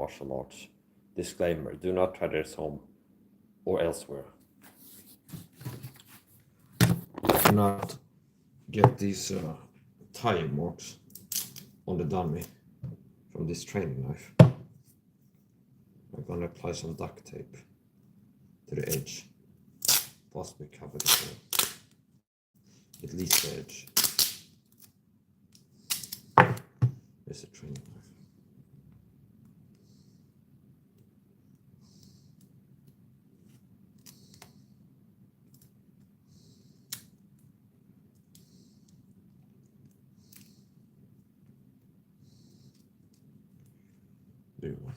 martial arts. Disclaimer, do not try this home or elsewhere. You cannot get these tire marks on the dummy from this training knife. I'm gonna apply some duct tape to the edge, possibly cover the hole, at least the edge. There's a training knife. There you go.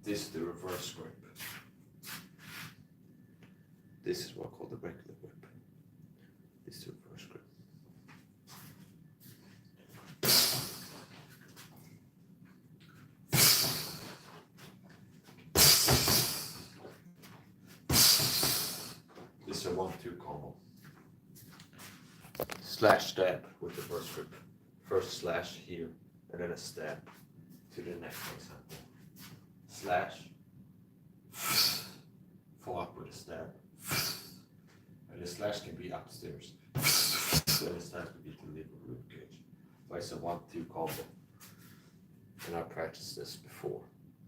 This is the reverse grip. This is what's called the regular grip. This is the reverse grip. This is a 1-2 combo. Slash stab with the first grip. First slash here, and then a stab to the neck, for example. Slash, follow up with a stab, and the slash can be upstairs, and the stab can be to the liver rib cage. So it's a 1-2 combo, and I practiced this before,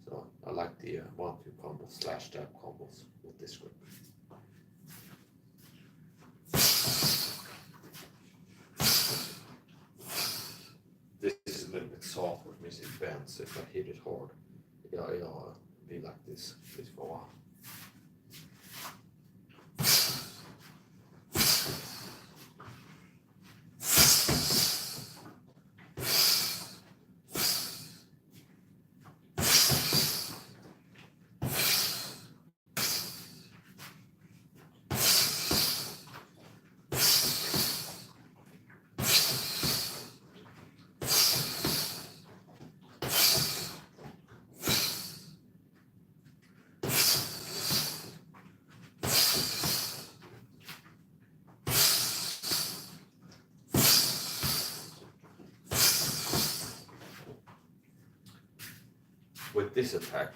so I like the 1-2 combo slash stab combos with this grip. This is a little bit soft, which means it bends if I hit it hard. It'll be like this for a while. With this attack,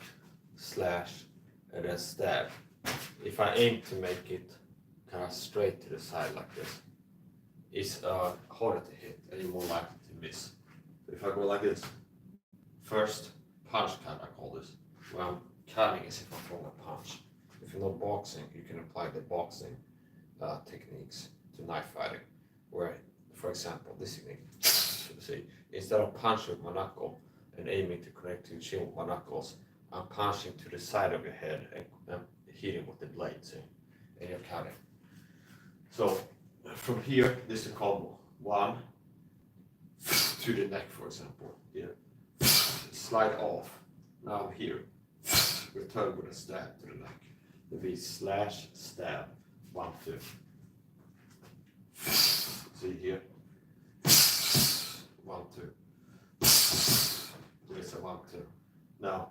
slash and then stab, if I aim to make it kind of straight to the side like this, it's harder to hit and you're more likely to miss. So if I go like this, first punch cut I call this, where I'm cutting is if I'm throwing a punch. If you know boxing, you can apply the boxing techniques to knife fighting, where, for example, this technique, see, instead of punching with my knuckle and aiming to connect to your chin with my knuckles, I'm punching to the side of your head and hitting with the blade, see, and you're cutting. So from here, this is a combo. 1 to the neck, for example. Yeah. Slide off. Now I'm here. Return with a stab to the neck. It'll be slash stab 1, 2. See here. 1, 2. There's a 1, 2. Now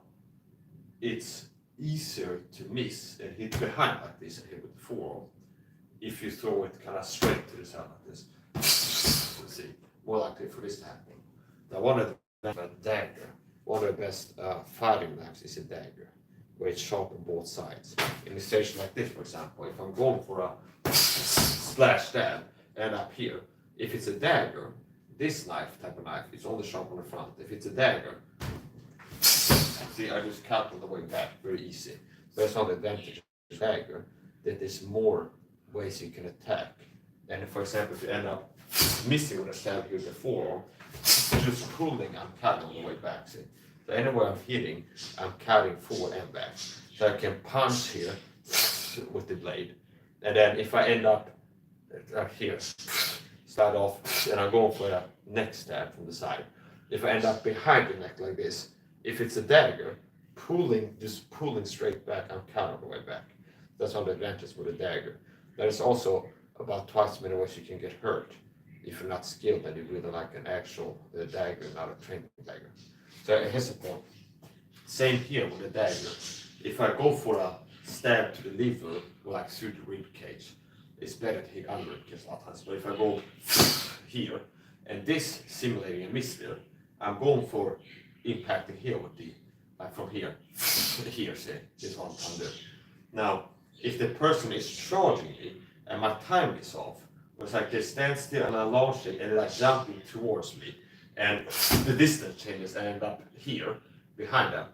it's easier to miss and hit behind like this and hit with the forearm if you throw it kind of straight to the side like this. Let's see, more likely for this to happen. Now one of the dagger, one of the best fighting knives is a dagger, where it's sharp on both sides. In a situation like this, for example, if I'm going for a slash stab and up here, if it's a dagger, this knife, type of knife, it's only sharp on the front. If it's a dagger, see, I just cut on the way back, very easy. That's not the advantage of the dagger, that there's more ways you can attack. And for example, if you end up missing with a stab here with the forearm, just pulling, I'm cutting on the way back, see. So anywhere I'm hitting, I'm cutting forward and back. So I can punch here with the blade. And then if I end up here, start off, and I'm going for a neck stab from the side. If I end up behind the neck like this, if it's a dagger, just pulling straight back, I'm cutting on the way back. That's one of the advantages with a dagger. There's also about twice as many ways you can get hurt if you're not skilled and you really like an actual dagger, not a training dagger. So here's the point. Same here with the dagger. If I go for a stab to the liver, like through the rib cage, it's better to hit under it because a lot of times. But if I go here, and this simulating a miss there, I'm going for impacting here with the, like from here, here, say, this one under. Now, if the person is charging me and my time is off, it's like they stand still and I launch it and they're like jumping towards me, and the distance changes and I end up here behind them.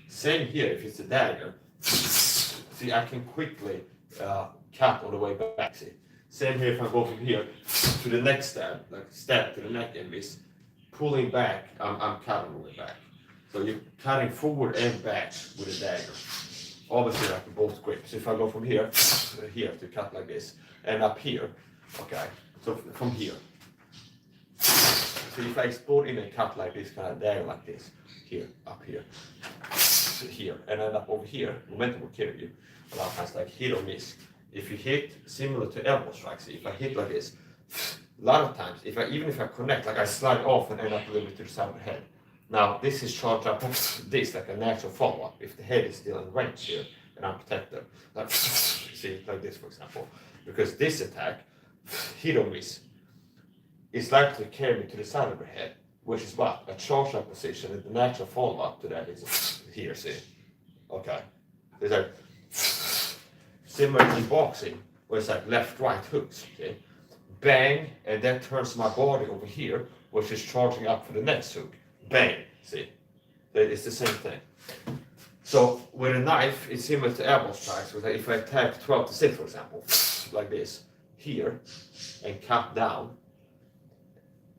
Same here if it's a dagger. See, I can quickly cut on the way back. See, same here if I go from here to the next stab, like stab to the neck and miss. Pulling back, I'm cutting on the way back. So you're cutting forward and back with a dagger. Obviously, I can both grip. So if I go from here to cut like this, and up here, okay. So from here. So if I explode in and cut like this, kind of dagger like this, here, up here, here, and end up over here, momentum will carry you. A lot of times, like hit or miss. If you hit similar to elbow strikes, if I hit like this, a lot of times, even if I connect, like I slide off and end up a little bit to the side of the head. Now this is charged up this like a natural follow-up. If the head is still in range here and I'm protected, like see like this for example, because this attack, hit or miss, is likely to carry me to the side of the head, which is what a charge up position. And the natural follow-up to that is here. See, okay, it's like similar in boxing, where it's like left-right hooks. Okay. Bang, and that turns my body over here, which is charging up for the next hook. Bang, see? It's the same thing. So with a knife, it's similar to elbow strikes. If I attack 12 to 6, for example, like this, here, and cut down,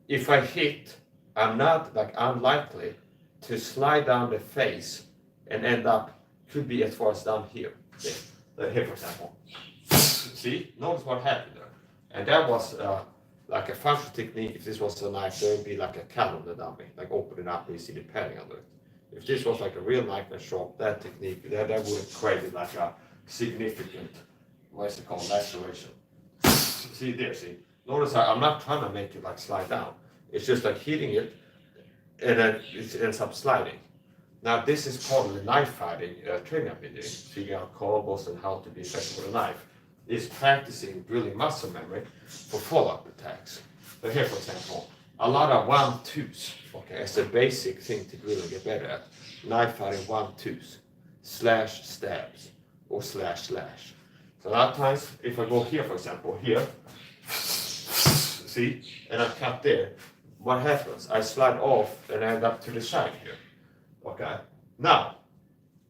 if I hit, I'm not like unlikely to slide down the face and end up, could be as far as down here. See? Like here, for example. See? Notice what happened there. And that was like a functional technique. If this was a knife, there would be like a cut on the dummy, like open it up and you see the padding under it. If this was like a real knife and sharp, that technique, that would have created like a significant, what is it called, laceration. See there, see? Notice I'm not trying to make it like slide down. It's just like hitting it and then it ends up sliding. Now this is part of the knife fighting training I've been doing, figuring out combos and how to be effective with a knife. Is practicing drilling muscle memory for follow-up attacks. So here, for example, a lot of 1-2s, okay, as a basic thing to really get better at. Knife fighting 1-2s, slash stabs, or slash slash. So a lot of times, if I go here, for example, here, see, and I cut there, what happens? I slide off and end up to the side here, okay? Now,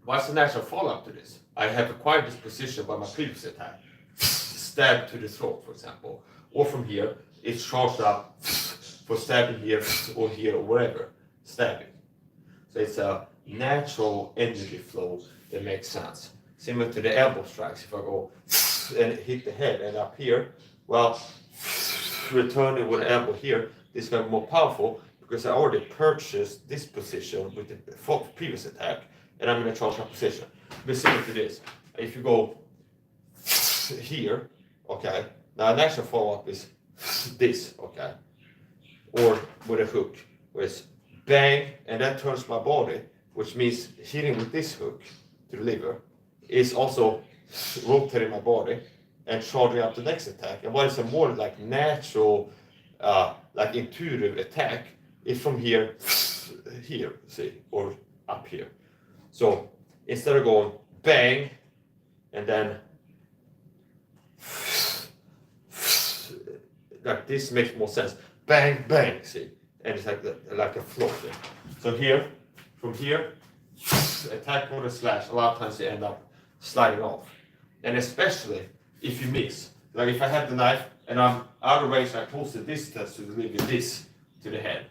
what's the natural follow-up to this? I have acquired this position by my previous attack. Stab to the throat, for example, or from here, it's charged up for stabbing here or wherever, stabbing. So it's a natural energy flow that makes sense. Similar to the elbow strikes, if I go and hit the head and up here, well, returning with the elbow here, this is going to be more powerful because I already purchased this position with the previous attack, and I'm in a charged up position. But similar to this, if you go here, okay, now an actual follow-up is this, okay, or with a hook, where it's bang, and that turns my body, which means hitting with this hook to the liver, is also rotating my body and charging up the next attack. And what is a more like natural, like intuitive attack is from here, see, or up here. So instead of going bang, and then like this makes more sense. Bang, bang, see? And it's like a flow thing. So here, from here, attack mode slash, a lot of times they end up sliding off. And especially if you miss. Like if I have the knife and I'm out of range, I pulls the distance to deliver this to the head.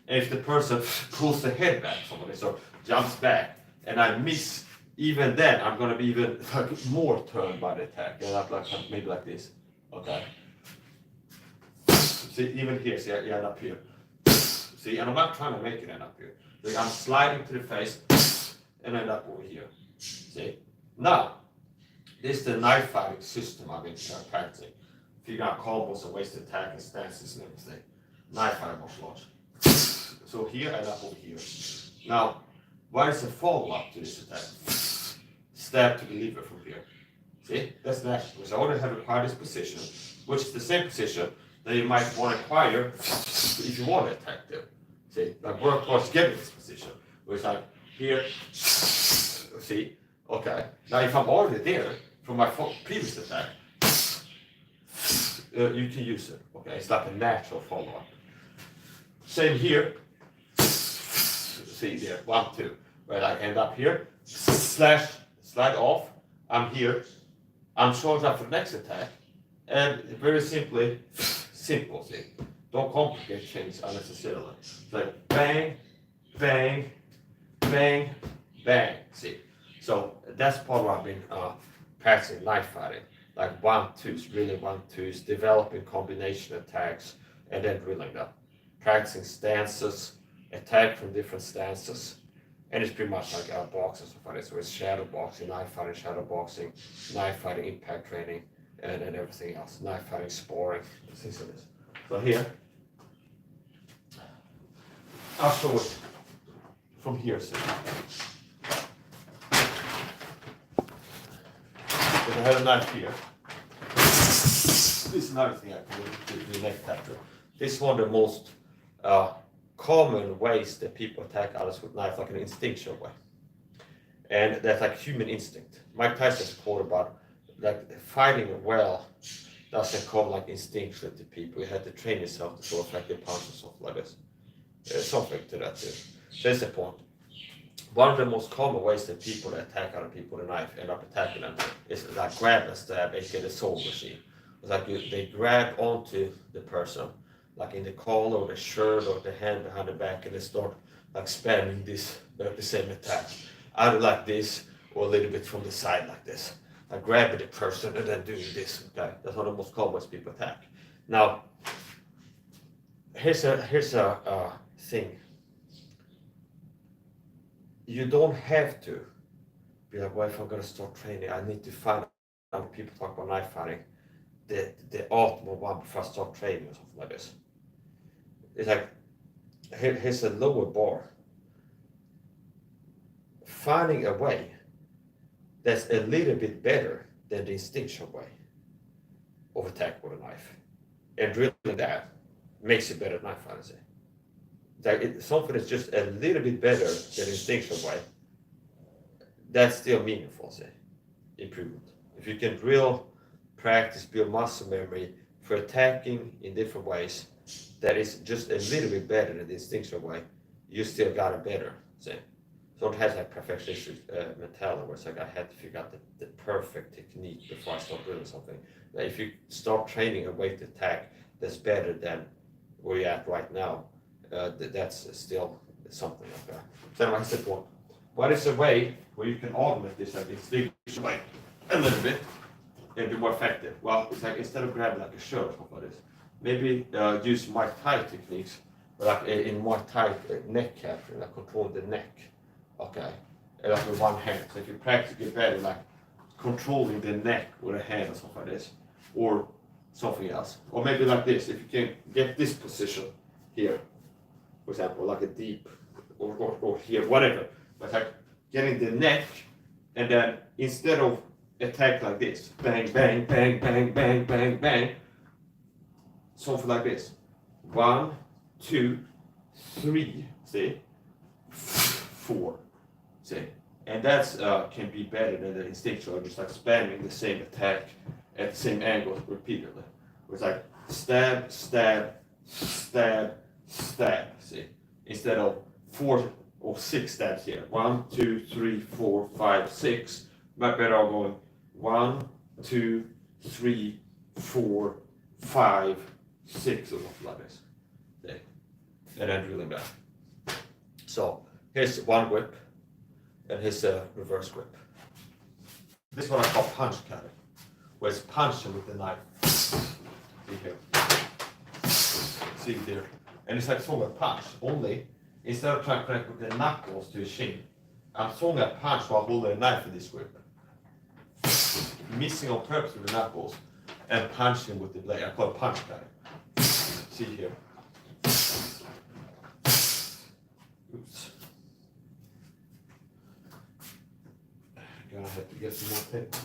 And if the person pulls the head back from this or jumps back and I miss, even then I'm gonna be even like more turned by the attack. And I'm like maybe like this. Okay. See, even here, see, I end up here. See, and I'm not trying to make it end up here. Like I'm sliding to the face and end up over here. See? Now, this is the knife fighting system I've been practicing. figure out combos and ways to attack and stances and everything. Knife fighting martial arts. So here and up over here. Now, what is the follow-up to this attack? Stab to the liver from here. See, that's natural. So I already have acquired this position, which is the same position that you might want to acquire if you want to attack them. See, like work towards getting this position. Where it's like here, see, okay. Now if I'm already there from my previous attack, you can use it. Okay, it's like a natural follow-up. Same here. See there, 1, 2. Where I end up here, slash, slide off. I'm here. I'm charged up for the next attack, and very simply, simple thing. Don't complicate things unnecessarily. It's like bang, bang, bang, bang. See, so that's part of what I've been practicing knife fighting. Like 1-2s, really 1-2s, developing combination attacks, and then drilling them. Practicing stances, attack from different stances. And it's pretty much like boxing and stuff like this. So it's shadow boxing, knife fighting, shadow boxing, knife fighting, impact training, and everything else. Knife fighting, sparring, things like this. So here, I'll show it from here. So if I have a knife here, this is another thing I can do the neck factor. This is one of the most common ways that people attack others with knife, like an instinctual way. And that's like human instinct. Mike Tyson's quote about like fighting well doesn't come like instinctually to people. You have to train yourself to sort of effective punch and stuff like this. Something to that too. So that's the point. One of the most common ways that people that attack other people with a knife end up attacking them is like grab and stab, aka the soul machine. It's like they grab onto the person, like in the collar or the shirt or the hand behind the back, and they start like spamming this, the same attack. Either like this or a little bit from the side like this. Like grabbing the person and then doing this. Okay, that's one of the most common ways people attack. Now, here's a thing. You don't have to be like, well, if I'm gonna start training, I need to find out people talk about knife fighting, the optimal one before I start training or something like this. It's like, here's a lower bar. Finding a way that's a little bit better than the instinctual way of attack with a knife, and drilling that makes it better knife fighting. Like something that's just a little bit better than the instinctual way, that's still meaningful, say, improvement. If you can drill, practice, build muscle memory for attacking in different ways, that is just a little bit better than the instinctual way, you still got it better, say. So it has like perfectionist mentality where it's like I had to figure out the perfect technique before I start doing something. Like if you start training a way to attack that's better than where you're at right now, that's still something like that. Then I said, well, what is a way where you can automate this like instinctual way a little bit and be more effective? Well, it's like instead of grabbing like a shirt or something like this, maybe use Muay Thai techniques, like in Muay Thai neck capturing, like controlling the neck. Okay, and like with one hand. So if you practice, get better, like controlling the neck with a hand or something like this, or something else, or maybe like this. If you can get this position here, for example, like a deep, or here, whatever. But like getting the neck, and then instead of attack like this, bang, bang, bang, bang, bang, bang, bang, something like this. 1, 2, 3. See, 4. See, and that's can be better than the instinctual, just like spamming the same attack at the same angle repeatedly. It's like stab, stab, stab, stab. See, instead of 4 or 6 stabs here. 1, 2, 3, 4, 5, 6. Much better off going 1, 2, 3, 4, 5, 6 or something like this. See, and then drilling that. So here's one whip, and here's a reverse whip. This is what I call punch cutting, where it's punching with the knife. See here. See there. And it's like throwing a punch, only instead of trying to connect with the knuckles to the shin, I'm throwing a punch while holding a knife in this grip. Missing on purpose with the knuckles, and punch him with the blade. I call it punch cutting. See here. Oops. Gonna have to get some more tape.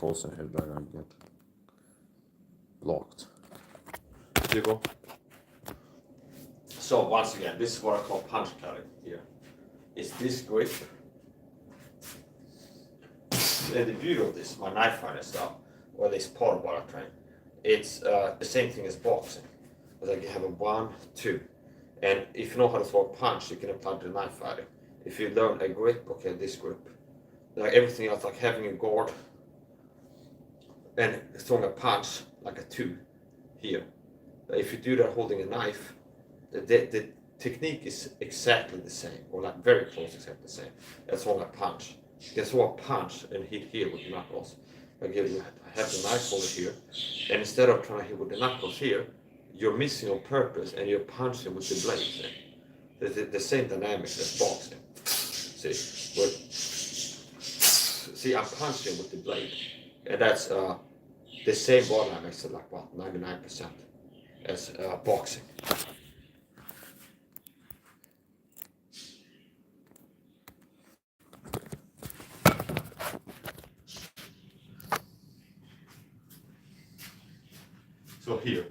Also held that I get blocked. There you go. So once again, this is what I call punch cutting here. It's this grip. And the beauty of this, my knife fighting stuff, or at least part of what I train, it's the same thing as boxing. It's like you have a 1, 2. And if you know how to throw a punch, you can apply to the knife fighting. If you learn a grip, okay, this grip. Like everything else, like having a guard, and throwing a punch like a 2 here. If you do that holding a knife, the technique is exactly the same, or like very close, exactly the same as throwing a punch. You can throw a punch and hit here with the knuckles. Like you have the knife holder here, and instead of trying to hit with the knuckles here, you're missing on purpose and you're punching with the blade. The same dynamics as boxing. See, I'm punching with the blade. And that's the same body dynamics, like what, 99% as boxing. So here,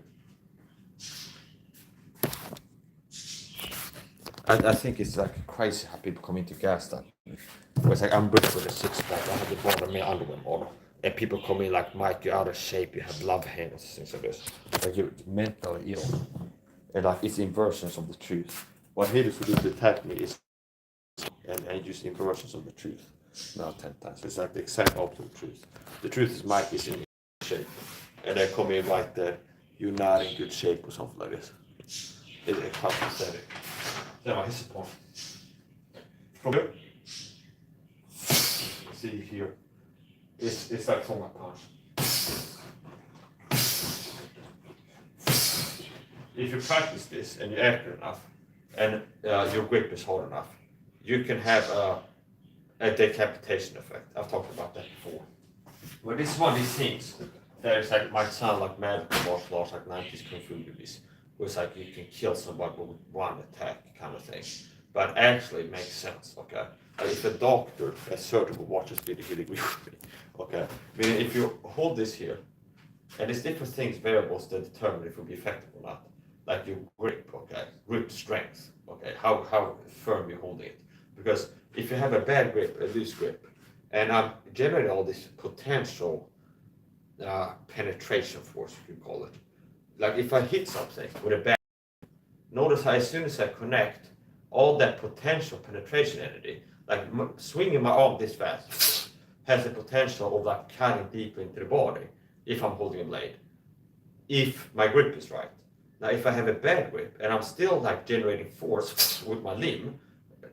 I think it's like crazy how people come into gas that. It's like I'm built with a 6-pack, I have the bottom of my underwear model. And people come in like, Mike, you're out of shape, you have love hands, things like this. Like you're mentally ill. And like it's inversions of the truth. What haters would do to attack me is and use inversions of the truth. Now 10 times. It's like the exact opposite of the truth. The truth is Mike is in shape. And they come in like that you're not in good shape or something like this. It's quite pathetic. Now here's the point. From here, see here. It's like throwing a punch. If you practice this and you're accurate enough, and your grip is hard enough, you can have a decapitation effect. I've talked about that before. But this is one of these things that is like might sound like medical martial arts, like 90s kung fu movies, where it's like you can kill somebody with one attack kind of thing. But actually it makes sense, okay? If a doctor, a surgeon who watches video, he'll agree with me, okay? I mean, if you hold this here, and there's different things, variables that determine if it will be effective or not. Like your grip, okay? Grip strength, okay? How firm you're holding it. Because if you have a bad grip, a loose grip, and I'm generating all this potential penetration force, you could call it. Like if I hit something with a bad, notice how as soon as I connect, all that potential penetration energy, like swinging my arm this fast, has the potential of like cutting deeper into the body if I'm holding a blade, if my grip is right. Now, if I have a bad grip and I'm still like generating force with my limb,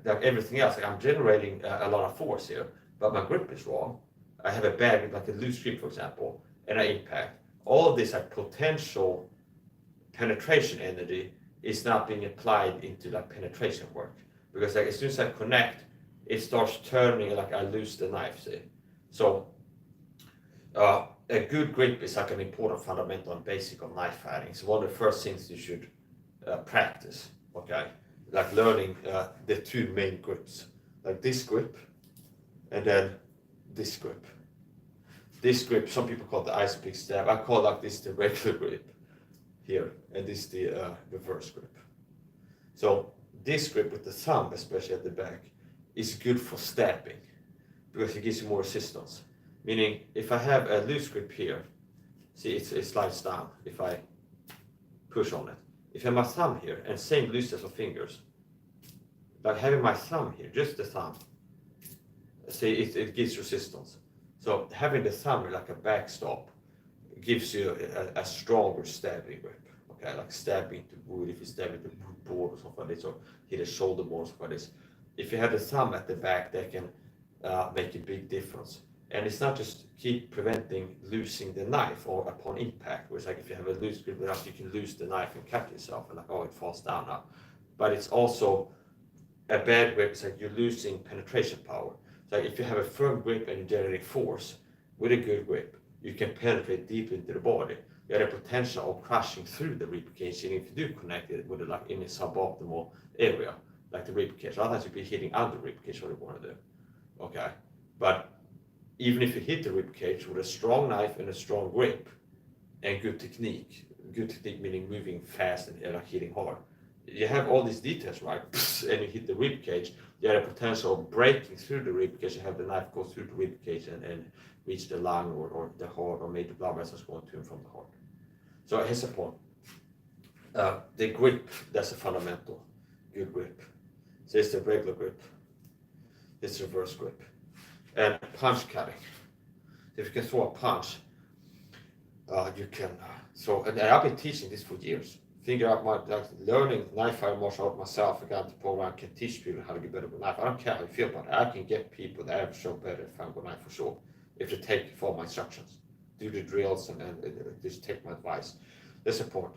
like everything else, like I'm generating a lot of force here, but my grip is wrong. I have a bad grip, like a loose grip, for example, and I impact. All of this like potential penetration energy is not being applied into like penetration work, because like as soon as I connect, it starts turning like I lose the knife. See, so a good grip is like an important fundamental and basic of knife fighting. So one of the first things you should practice, okay, like learning the two main grips, like this grip, and then this grip. This grip, some people call it the ice pick stab. I call like this the regular grip here, and this the reverse grip. So this grip with the thumb, especially at the back, is good for stabbing because it gives you more resistance. Meaning, if I have a loose grip here, see it slides down if I push on it. if I have my thumb here and same looseness of fingers, like having my thumb here, just the thumb, see, it gives resistance. So having the thumb here like a backstop gives you a stronger stabbing grip. Okay, like stabbing into wood, if you stab into wood board or something like this, or hit a shoulder board or something like this. If you have the thumb at the back, that can make a big difference. And it's not just keep preventing losing the knife or upon impact, where it's like if you have a loose grip enough, you can lose the knife and cut yourself, and like, oh, it falls down now. But it's also a bad grip, it's like you're losing penetration power. So if you have a firm grip and you're generating force with a good grip, you can penetrate deep into the body. You have the potential of crushing through the ribcage, and if you do connect it with it like in a suboptimal area, like the ribcage, otherwise you'd be hitting under ribcage, what you want to do. Okay, but even if you hit the ribcage with a strong knife and a strong grip and good technique meaning moving fast and like hitting hard, you have all these details right, and you hit the ribcage, you have a potential of breaking through the ribcage. You have the knife go through the ribcage and reach the lung or the heart, or maybe the blood vessels going to and from the heart. So here's the point. The grip, that's a fundamental. Good grip. So it's the regular grip. It's reverse grip. And punch cutting. If you can throw a punch, you can. And I've been teaching this for years. Figure out learning knife fighting martial art myself. I got to program, can teach people how to get better with a knife. I don't care how you feel about it. I can get people that have shown better if I'm with a knife for sure. If they follow my instructions, do the drills, and just take my advice. That's the point.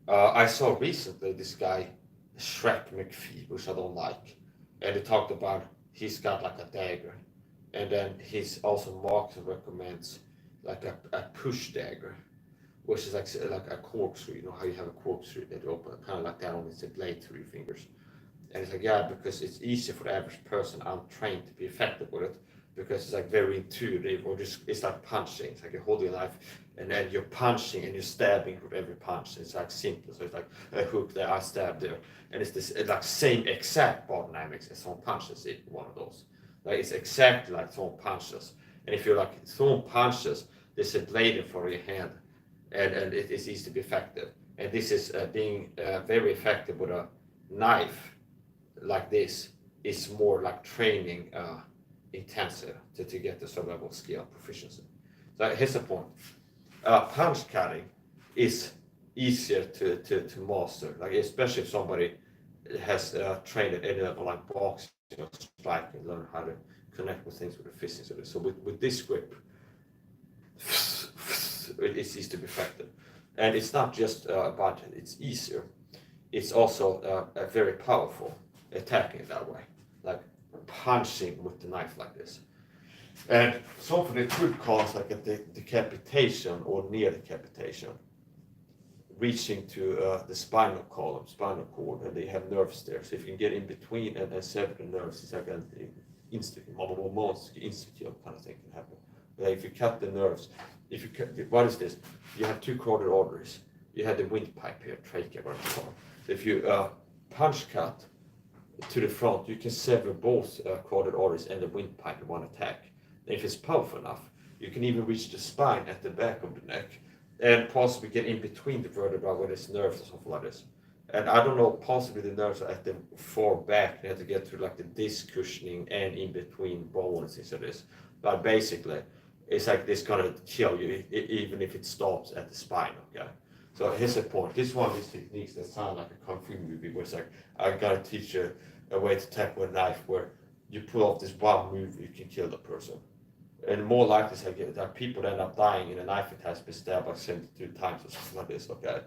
I saw recently this guy, Shrek McPhee, which I don't like, and he talked about he's got like a dagger, and then he's also marks and recommends like a push dagger, which is like a corkscrew. You know how you have a corkscrew that you open, kind of like that, only it's a blade through your fingers. And it's like, yeah, because it's easier for the average person untrained to be effective with it, because it's like very intuitive, or just it's like punching. It's like you're holding a knife and then you're punching and you're stabbing with every punch. It's like simple. So it's like a hook there, I stab there, and it's like same exact body dynamics as someone punches it. One of those, like it's exactly like someone punches. And if you're like someone punches, there's a blade in front of your hand, and it is easy to be effective. And this is being very effective with a knife like this is more like training. Intensive to get the sort of level of skill proficiency. So here's the point. Punch cutting is easier to master, like especially if somebody has trained at any level like boxing or striking, learn how to connect with things with the physics of it. So with this grip, it's easy to be effective. And it's not just about it's easier, it's also very powerful attacking it that way. Like punching with the knife like this. And so often it could cause like a decapitation or near decapitation, reaching to the spinal cord, and they have nerves there. So if you can get in between and sever the nerves, it's like an instant kind of thing can happen. Like if you cut the nerves, what is this? You have two carotid arteries. You have the windpipe here, trachea, whatever it's called. So if you punch cut to the front, you can sever both carotid arteries and the windpipe in one attack. And if it's powerful enough, you can even reach the spine at the back of the neck and possibly get in between the vertebrae where there's nerves or something like this. And I don't know, possibly the nerves are at the far back. You have to get through like the disc cushioning and in between bones and things like this. But basically, it's like this gonna kill you even if it stops at the spine, okay? So here's the point. This is one of these techniques that sound like a kung fu movie where it's like, I gotta teach you a way to attack with a knife where you pull off this one move, you can kill the person. And more likely, it's like there are people that end up dying in a knife attack, been stabbed by 72 times or something like this, okay?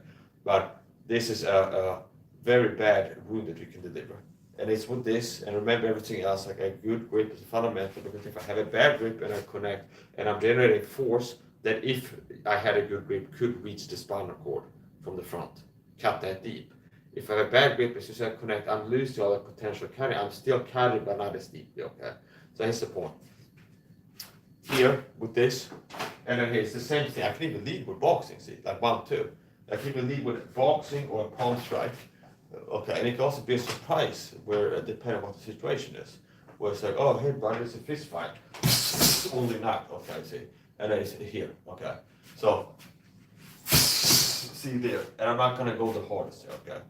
But this is a very bad wound that you can deliver. And it's with this, and remember everything else, like a good grip is fundamental, because if I have a bad grip and I connect, and I'm generating force, that if I had a good grip, could reach the spinal cord from the front, cut that deep. If I have a bad grip, as you said, connect, I'm losing all the potential carry. I'm still carrying, but not as deeply, okay? So here's the point. Here, with this, and then here's the same thing. I can even lead with boxing, see, like 1-2. I can even lead with boxing or a palm strike, okay? And it can also be a surprise, where depending on what the situation is. Where it's like, oh, hey, buddy, it's a fist fight. Only not, okay, see. And then it's here, okay? So, See there, and I'm not gonna go the hardest here, okay?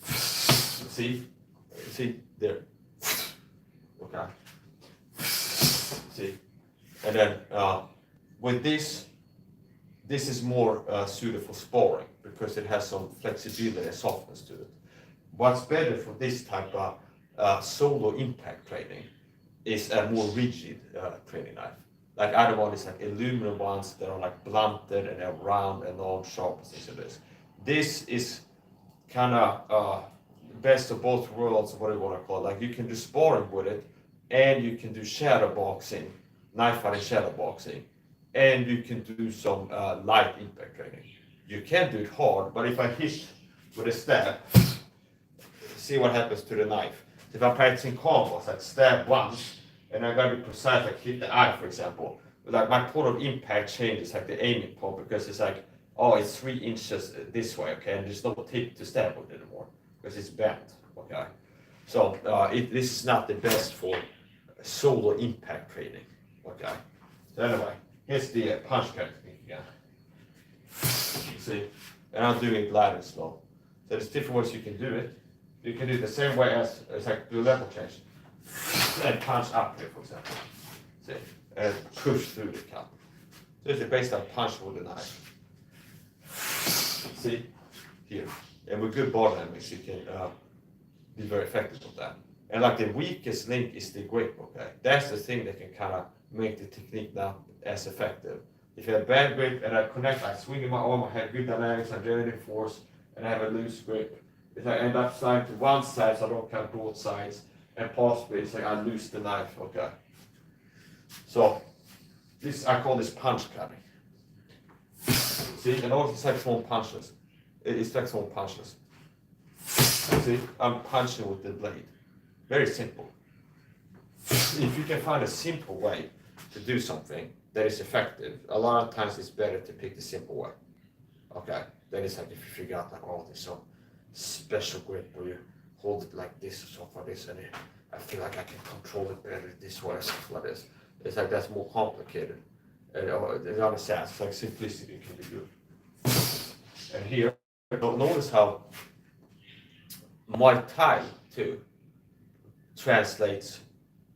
See there, okay? See, and then with this is more suited for sparring because it has some flexibility and softness to it. What's better for this type of solo impact training is a more rigid training knife. Like other one is like aluminum ones that are like blunted and they're round and non-sharp and things like this. This is kind of best of both worlds, what do you want to call it. Like you can do sparring with it, and you can do shadow boxing, knife fighting shadow boxing, and you can do some light impact training. You can do it hard, but if I hit with a stab, see what happens to the knife. If I'm practicing combos, like stab once, and I gotta be precise, like hit the eye, for example. Like my point of impact changes, like the aiming point, because it's like, oh, it's 3 inches this way, okay, and there's no tip to stab with anymore, because it's bent, okay. So this is not the best for solo impact training, okay. So anyway, here's the punch technique again. See, and I'm doing it light and slow. So there's different ways you can do it. You can do it the same way as like do a level change. And punch up here, for example. See, and push through the cup. So it's based on punch with the knife. See, here. And with good body dynamics, you can be very effective with that. And like the weakest link is the grip, okay? That's the thing that can kind of make the technique not as effective. If you have bad grip and I connect, I swing in my arm, I have good dynamics, I'm generating force, and I have a loose grip. If I end up sliding to one side, so I don't have both sides, and possibly it's like I lose the knife, okay? So, this, I call this punch cutting. See, and also it's like small punches. It's like small punches. See, I'm punching with the blade. Very simple. If you can find a simple way to do something that is effective, a lot of times it's better to pick the simple way. Okay, then it's like if you figure out like, oh, there's some special grip where you hold it like this or something like this, and I feel like I can control it better this way or something like this. It's like that's more complicated. And the other side, it's like simplicity can be good. And here, notice how Muay Thai too translates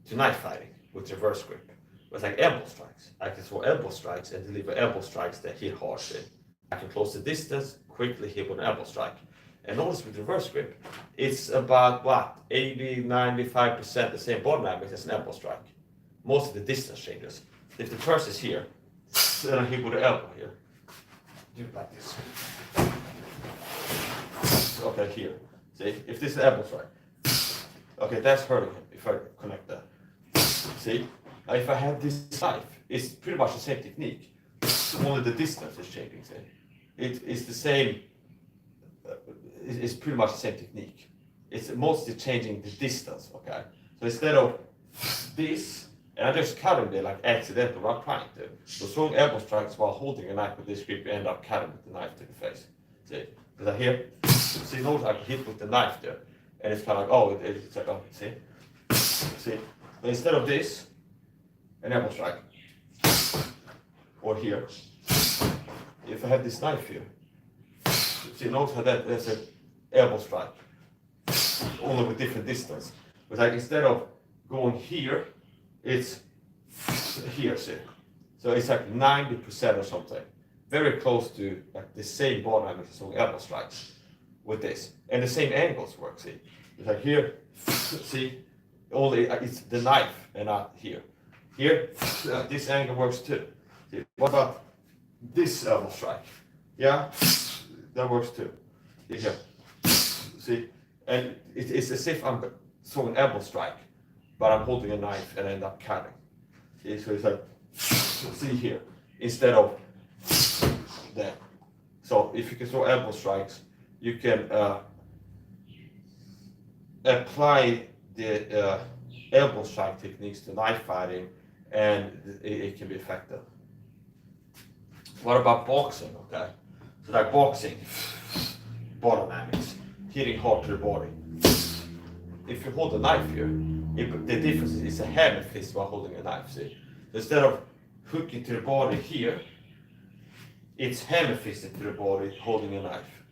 to knife fighting with reverse grip. It's like elbow strikes. I can throw elbow strikes and deliver elbow strikes that hit hard. I can close the distance, quickly hit with an elbow strike. And notice with reverse grip, it's about what, 80-95% the same body dynamics as an elbow strike. Most of the distance changes. If the person is here, then I hit with the elbow here. Do it like this. Okay, here. See, if this is elbow strike, okay, that's hurting him if I connect that. See, if I have this knife, it's pretty much the same technique. Only the distance is changing. See, it's the same. It's pretty much the same technique. It's mostly changing the distance. Okay, so instead of this, and I just cut him there like accidental, I'm trying to. So throwing elbow strikes while holding a knife with this grip, you end up cutting with the knife to the face. See, because I hear, see, notice I can hit with the knife there, and it's kind of like, oh, it's like, oh, see, but instead of this, an elbow strike, or here, if I have this knife here, see, notice how that's an elbow strike, only with different distance. But like instead of going here, it's here, see. So it's like 90% or something. Very close to like the same body dynamics as elbow strikes with this. And the same angles work, see. It's like here, see, only it's the knife and not here. Here, this angle works too. See, what about this elbow strike? Yeah, that works too. Here, see, and it's as if I'm throwing an elbow strike, but I'm holding a knife and end up cutting. See, so it's like, see here, instead of that. So if you can throw elbow strikes, you can apply the elbow strike techniques to knife fighting, and it can be effective. What about boxing? Okay, so like boxing, body dynamics, hitting hard to the body. If you hold a knife here, the difference is it's a hammer fist while holding a knife. See, so instead of hooking to the body here, it's hammer fisted to the body holding a knife.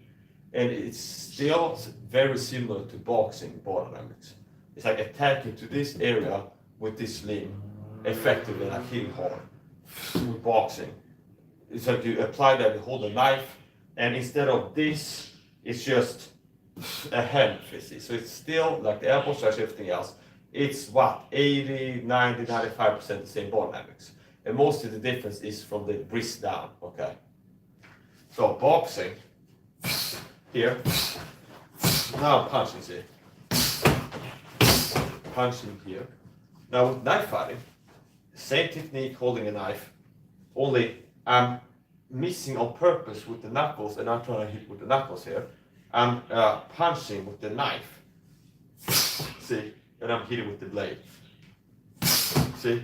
And it's still very similar to boxing body dynamics. It's like attacking to this area with this limb, effectively like hitting hard. With boxing, it's like you apply that, you hold a knife, and instead of this, it's just a hand fist. So it's still like the elbow strikes, everything else. It's what, 80, 90, 95% the same body dynamics. And most of the difference is from the wrist down, okay? So boxing, here, now I'm punching, see? Punching here. Now with knife fighting, same technique holding a knife, only I'm missing on purpose with the knuckles and I'm trying to hit with the knuckles here. I'm punching with the knife, see, and I'm hitting with the blade, see?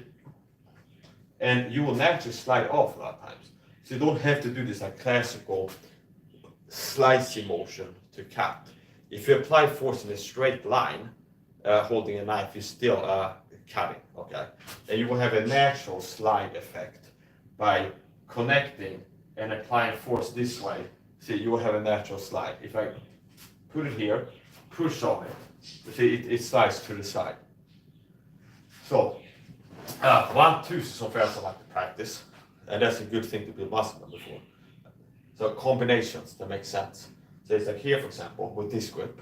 And you will naturally slide off a lot of times. So you don't have to do this like classical slicing motion to cut. If you apply force in a straight line, holding a knife, you're still cutting, okay? And you will have a natural slide effect by connecting and applying force this way. See, you will have a natural slide. If I put it here, push on it, you see, it slides to the side. So, 1-2 is something else I like to practice, and that's a good thing to build muscle memory for. So combinations that make sense. So it's like here, for example, with this grip,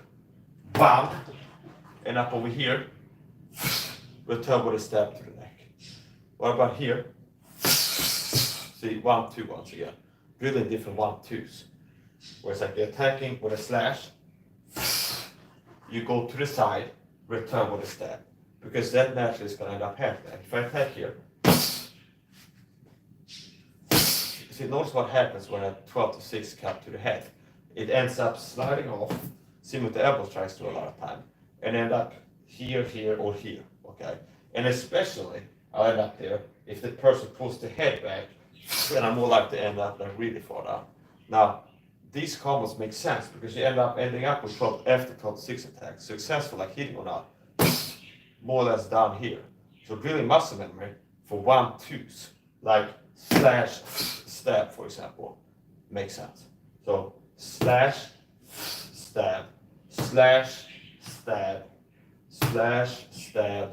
bam, and up over here, return with a stab to the neck. What about here? See, 1-2 once again. Really different 1-2s. Where it's like you're attacking with a slash, you go to the side, return with a stab. Because that naturally is going to end up happening. If I attack here, see, notice what happens when a 12-6 cut to the head. It ends up sliding off, similar to elbow strikes do a lot of time, and end up here, here, or here, okay? And especially, I'll end up there if the person pulls the head back, then I'm more likely to end up like really far down. Now, these combos make sense because you end up ending up with 12 after 12-6 attacks, successful like hitting or not, more or less down here. So really muscle memory for 1-2s, like slash, stab, for example, makes sense. So slash, stab, slash, stab, slash, stab,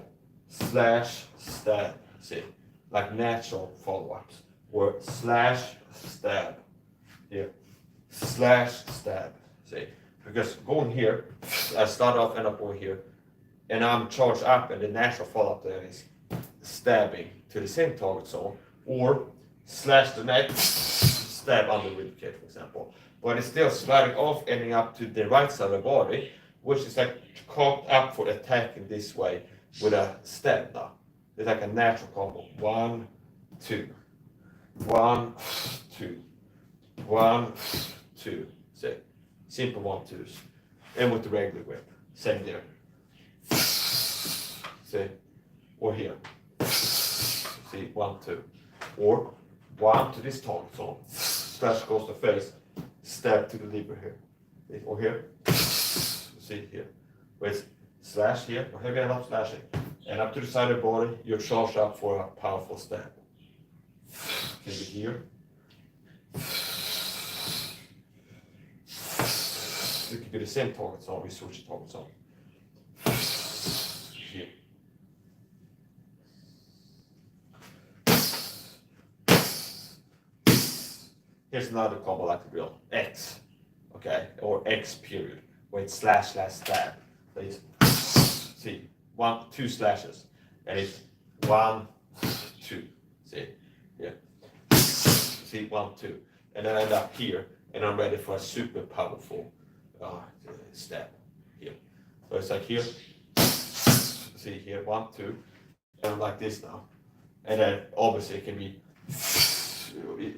slash, stab. See, like natural follow-ups. Or slash, stab, here, slash, stab. See, because going here, I start off, end up over here, and I'm charged up, and the natural follow-up there is stabbing to the same target zone, or slash the neck, stab under the ribcage, for example. But it's still sliding off, ending up to the right side of the body, which is like caught up for attacking this way with a stab now. It's like a natural combo. 1-2, 1-2, 1-2. See, simple 1-2s, and with the regular whip, same there. See, or here. See, 1-2, or 1 to this target zone, slash across the face, stab to the liver here, or here. See here, where it's slash here, or heavy end up slashing, and up to the side of the body, you're charged up for a powerful stab. Can be here. It could be the same target zone, we switch the target zone. Here. Here's another combo like the real X, okay, or X period, where it's slash, slash, stab. So it's, see, 1-2 slashes, and it's 1-2, see, here, see, 1-2, and then I end up here, and I'm ready for a super powerful stab here. So it's like here, see here, 1-2, and I'm like this now, and then obviously it can be,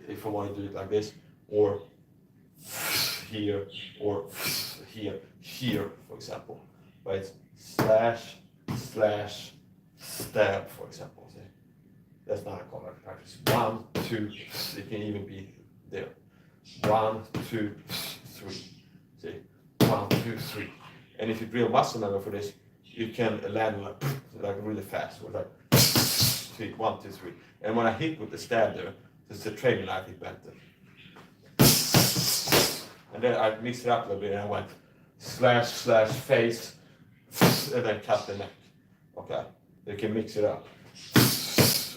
if I want to do it like this, or here, or here, for example, right? Slash, slash, stab, for example. See? That's not a combo practice. 1-2, it can even be there. 1-2-3. See? 1-2-3. And if you drill muscle memory for this, you can land like really fast. With like 1-2-3. And when I hit with the stab there, it's a training knife, it better. and then I mixed it up a little bit and I went slash face and then cut the neck. Okay, you can mix it up.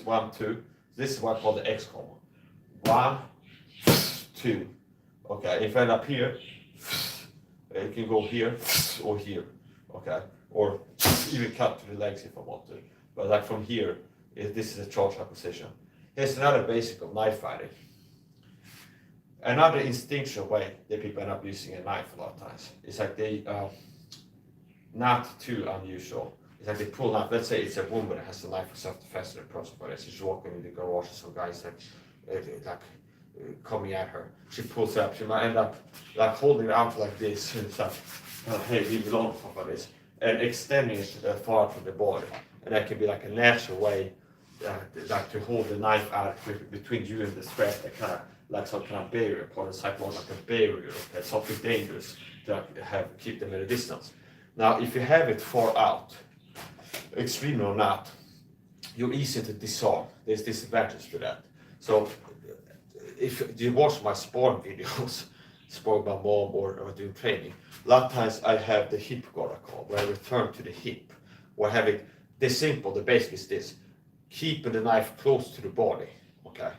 1, 2. This is what I call the X combo. 1, 2. Okay, if I end up here, you can go here or here. Okay, or even cut to the legs if I want to. But like from here, this is a charge position. Here's another basic of knife fighting. Another instinctual way that people end up using a knife a lot of times. It's like they, not too unusual. It's like they pull a knife. Let's say it's a woman that has a knife for self-defense in the person, but she's walking in the garage and some guys coming at her. She pulls up. She might end up like holding it out like this and it's like, hey, leave it on top of this, and extending it far from the body. And that can be like a natural way, like to hold the knife out between you and the threat, that kind of like some kind of barrier, part of psychology, like a barrier, okay, something dangerous to keep them at a distance. Now, if you have it far out, extreme or not, you're easy to disarm. There's disadvantage to that. So, if you watch my sport videos, sport by mom or doing training, a lot of times I have the hip guard I call, where I return to the hip, or have it this simple. The basic is this: keeping the knife close to the body. Okay.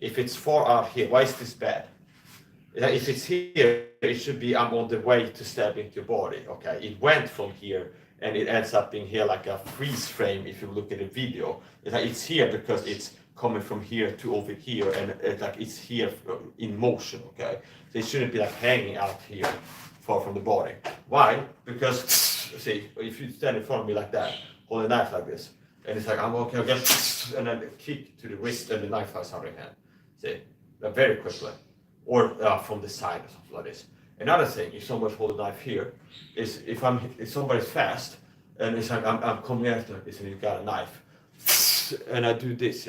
If it's far out here, why is this bad? If it's here, it should be I'm on the way to stab into your body. Okay, it went from here and it ends up being here like a freeze frame. If you look at the video, it's here because it's coming from here to over here, and it's here in motion. Okay, so it shouldn't be like hanging out here far from the body. Why? Because see, if you stand in front of me like that, hold a knife like this, and it's like I'm okay, and then kick to the wrist and the knife has out in hand. See, very quickly, or from the side or something like this. Another thing, if somebody's holding a knife here, is if somebody's fast and it's like I'm coming after this and you've got a knife, and I do this,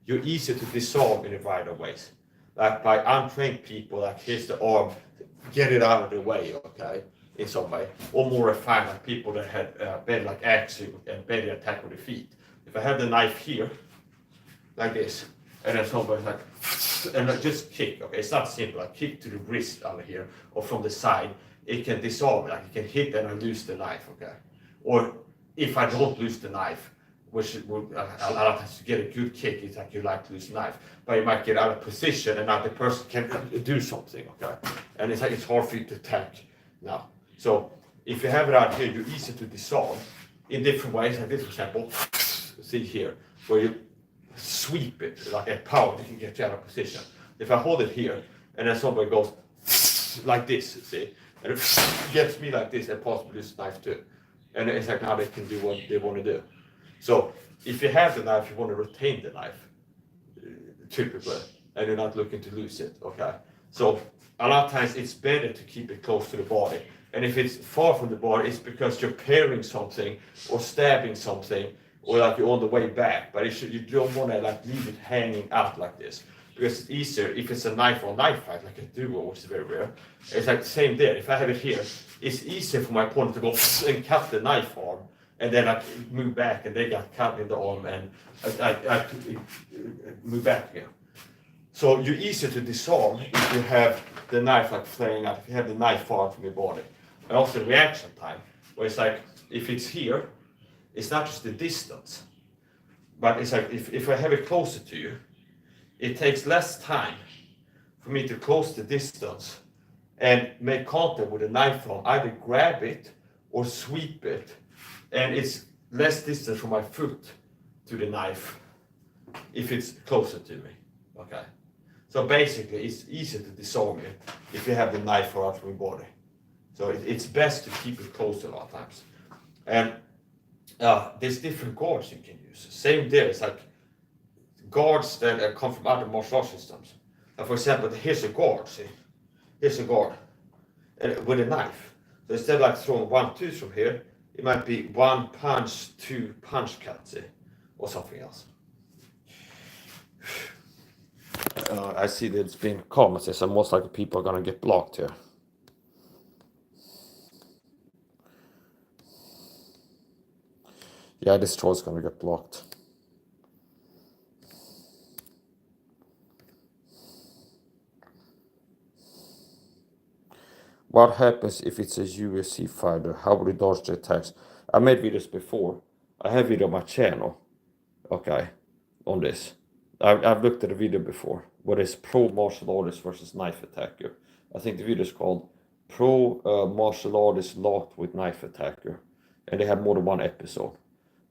you're easy to disarm in a variety of ways. Like by untrained people, like here's the arm, get it out of the way, okay, in some way, or more refined, like people that had better like axing and better attack with the feet. If I have the knife here, like this, and then somebody's like, and I just kick, okay, it's not simple, like kick to the wrist over here, or from the side, it can disarm, like you can hit and I lose the knife, okay? Or if I don't lose the knife, which would a lot of times to get a good kick, it's like you like to lose the knife, but you might get out of position and now the person can do something, okay? And it's like it's hard for you to attack now. So if you have it out here, you're easy to disarm in different ways, like this, for example, see here, where you sweep it like a power, you can get you out of position. If I hold it here and then somebody goes like this, see, and it gets me like this and possibly this knife too, and it's like now they can do what they want to do. So if you have the knife, you want to retain the knife typically, and you're not looking to lose it, okay? So a lot of times it's better to keep it close to the body, and if it's far from the body, it's because you're parrying something or stabbing something, or like you're on the way back, but you don't want to like leave it hanging out like this, because it's easier if it's a knife or knife fight, like a duo, which is very rare. It's like the same there. If I have it here, it's easier for my opponent to go and cut the knife arm, and then I move back, and they got cut in the arm, and I move back again. So you're easier to disarm if you have the knife like flaring out, if you have the knife far from your body. And also reaction time, where it's like, if it's here, it's not just the distance, but it's like if I have it closer to you, it takes less time for me to close the distance and make contact with the knife arm, either grab it or sweep it, and it's less distance from my foot to the knife if it's closer to me, okay? So basically, it's easier to disarm it if you have the knife far out from your body. So it's best to keep it close a lot of times. And there's different guards you can use. Same there, it's like guards that come from other martial arts systems. For example, here's a guard, see? Here's a guard with a knife. So instead of like throwing 1, 2 from here, it might be 1 punch, 2 punch cut, see? Or something else. I see that it's been commented, so most likely people are going to get blocked here. Yeah, this troll's going to get blocked. What happens if it's a UFC fighter? How would you dodge the attacks? I made videos before. I have video on my channel, okay, on this. I've looked at a video before. What is pro martial artist versus knife attacker? I think the video is called Pro Martial Artist Locked with Knife Attacker. And they had more than one episode.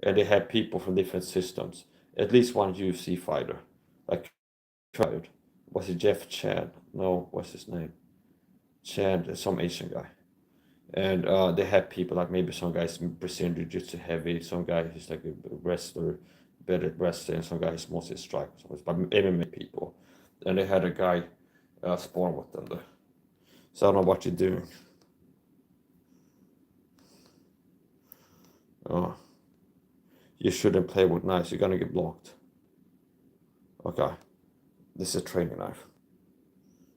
And they had people from different systems. At least one UFC fighter. Like, was it Jeff Chad? No, what's his name? Chad, some Asian guy. And they had people like maybe some guys Brazilian Jiu-Jitsu heavy, some guy who's like a wrestler, better at wrestling, some guy who's mostly a striker, but MMA people. And they had a guy sparring with them there. So I don't know what you're doing. Oh, you shouldn't play with knives, you're gonna get blocked. Okay, this is a training knife.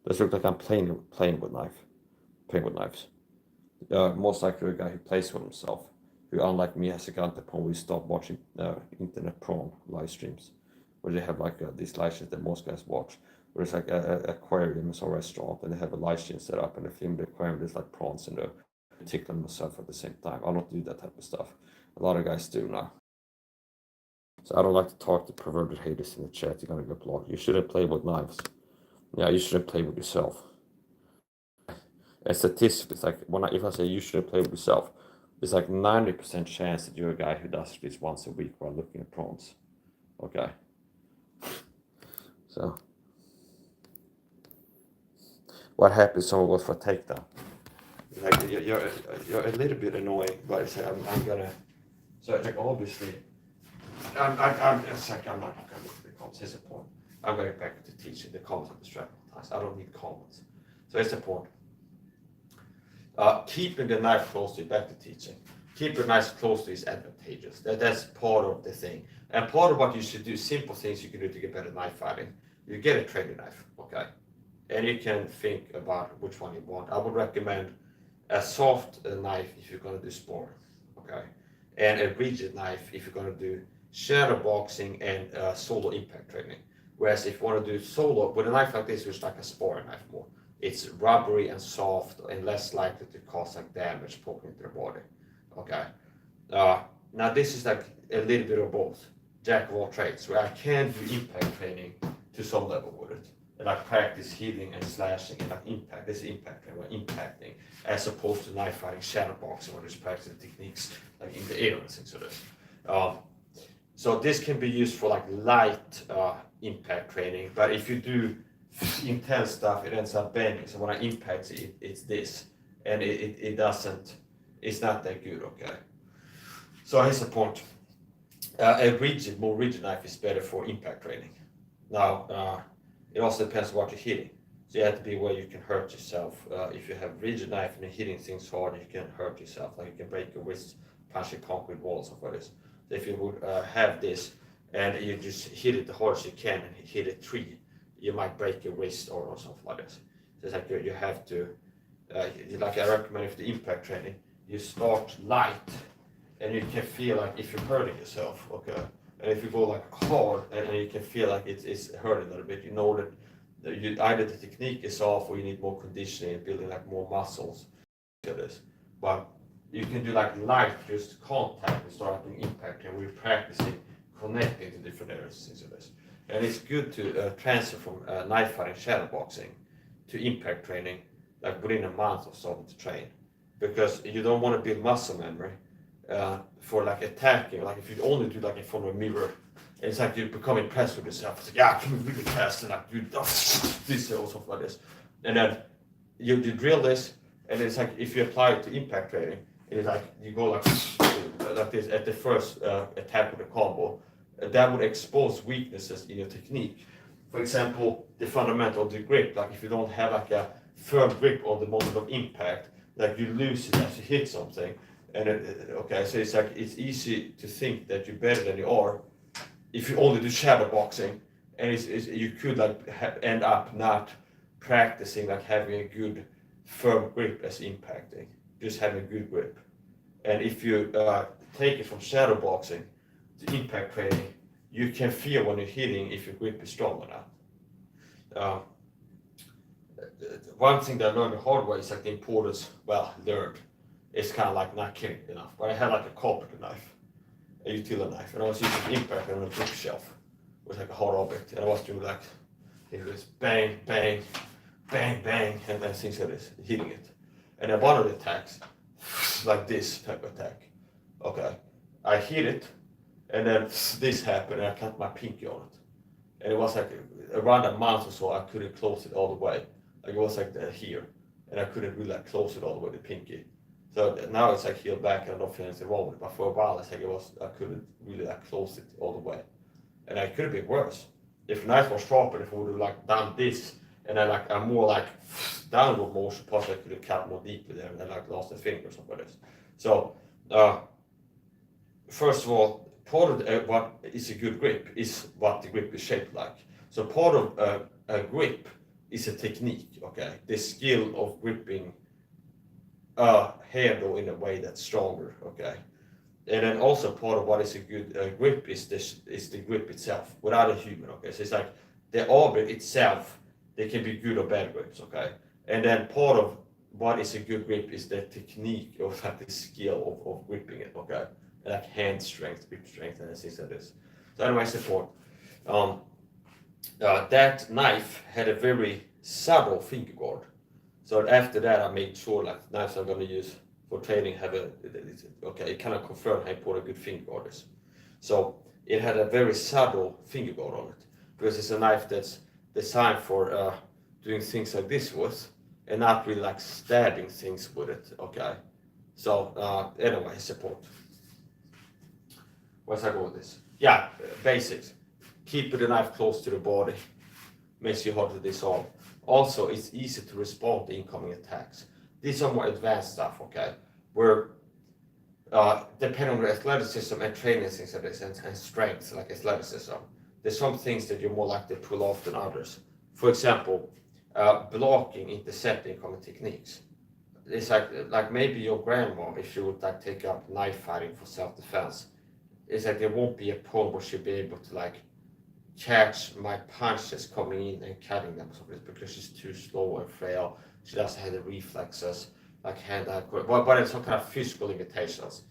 Does look like I'm playing with knives. Most likely a guy who plays with himself, who unlike me has a gun to probably stop watching internet porn live streams, where they have like these live streams that most guys watch, where it's like a aquarium or restaurant, and they have a live stream set up, and they film the aquarium, there's like prawns in there, tickling myself at the same time. I don't do that type of stuff. A lot of guys do now. So I don't like to talk to perverted haters in the chat. You're gonna get blocked. You shouldn't play with knives. Yeah, you shouldn't play with yourself. And statistically, it's like if I say you shouldn't play with yourself, there's like 90% chance that you're a guy who does this once a week while looking at prawns. Okay. So what happens if someone goes for a takedown? Like you're a little bit annoying, but I say I'm gonna. So it's like obviously, it's like I'm not gonna look at the comments. Here's the point. I'm going back to teaching. The comments are distracting. I don't need comments. So here's the point. Keeping the knife close to you, back to teaching. Keeping the knife close to you is advantageous. That's part of the thing. And part of what you should do, simple things you can do to get better knife fighting. You get a training knife, okay? And you can think about which one you want. I would recommend a soft knife if you're going to do sparring, okay? And a rigid knife if you're going to do shadow boxing and solo impact training. Whereas if you want to do solo, with a knife like this, which is like a sparring knife more, it's rubbery and soft and less likely to cause like damage poking into the body. Okay. Now this is like a little bit of both. Jack of all trades, where I can do impact training to some level with it. And I practice hitting and slashing and like impact. This is impact training, we're impacting, as opposed to knife fighting, shadow boxing, where there's practicing techniques like in the air and things like this. So this can be used for like light impact training, but if you do intense stuff, it ends up bending. So when I impact it, it's this, and it doesn't, it's not that good, okay? So here's the point. More rigid knife is better for impact training. Now, it also depends on what you're hitting. So you have to be where you can hurt yourself. If you have rigid knife and you're hitting things hard, you can hurt yourself. Like you can break your wrist, punching concrete walls, or whatever. So if you would have this, and you just hit it the hardest you can and hit a tree, you might break your wrist or something like this. So it's like you have to, like I recommend if the impact training, you start light and you can feel like if you're hurting yourself, okay? And if you go like hard and you can feel like it's hurting a little bit, you know that either the technique is off or you need more conditioning, building like more muscles. But you can do like light, just contact and start doing impact and we're practicing connecting to different areas into this. And it's good to transfer from knife fighting, shadow boxing to impact training, like within a month or so to train. Because you don't want to build muscle memory for like attacking. Like if you only do like in front of a mirror, it's like you become impressed with yourself. It's like, yeah, I can move really fast and like do this or something like this. And then you drill this, and it's like if you apply it to impact training, it's like you go like this at the first attack with the combo. That would expose weaknesses in your technique. For example, the fundamental of the grip, like if you don't have like a firm grip on the moment of impact, like you lose it as you hit something. And okay, so it's like it's easy to think that you're better than you are if you only do shadow boxing, and you could like end up not practicing like having a good firm grip as impacting, just having a good grip. And if you take it from shadow boxing to impact training, you can feel when you're hitting if your grip is strong or not. one thing that I learned the hard way is like the importance, learned, it's kind of like not killing enough. But I had like a carpenter knife, a utility knife, and I was using impact on a bookshelf with like a hard object, and I was doing like, it was bang, bang, bang, bang, and then things like this, hitting it. And then one of the attacks, like this type of attack, okay, I hit it, and then this happened, and I cut my pinky on it. And it was like around a month or so, I couldn't close it all the way. Like it was like here, and I couldn't really like close it all the way to pinky. So now it's like healed back, and I don't feel anything wrong with it. But for a while, it's like I couldn't really like close it all the way, and it could have been worse. If the knife was sharper, if I would have like done this, and then like a more like downward motion, possibly I could have cut more deeply there, and then like lost a finger or something like this. So first of all, part of what is a good grip is what the grip is shaped like. So part of a grip is a technique, okay? The skill of gripping a handle in a way that's stronger, okay? And then also part of what is a good grip is the grip itself, without a human, okay? So it's like the object itself, they can be good or bad grips, okay? And then part of what is a good grip is the technique of like the skill of gripping it, okay? Like hand strength, grip strength, and things like this. So anyway, support. That knife had a very subtle finger guard. So after that, I made sure like knives I'm going to use for training have it kind of confirmed how important a good finger guard is. So it had a very subtle finger guard on it, because it's a knife that's designed for doing things like this with, and not really like stabbing things with it, okay? So anyway, support. Where's I go with this? Yeah, basics. Keep the knife close to the body. Makes you hard to disarm. Also, it's easy to respond to incoming attacks. These are more advanced stuff, okay? Where, depending on your athleticism and training things like this, and strength, like athleticism, there's some things that you're more likely to pull off than others. For example, blocking, intercepting incoming techniques. It's like maybe your grandma, if you would like take up knife fighting for self-defense, it's like there won't be a point where she'll be able to like catch my punches coming in and cutting them, because she's too slow and frail. She doesn't have the reflexes like hand-eye, but it's some kind of physical limitations.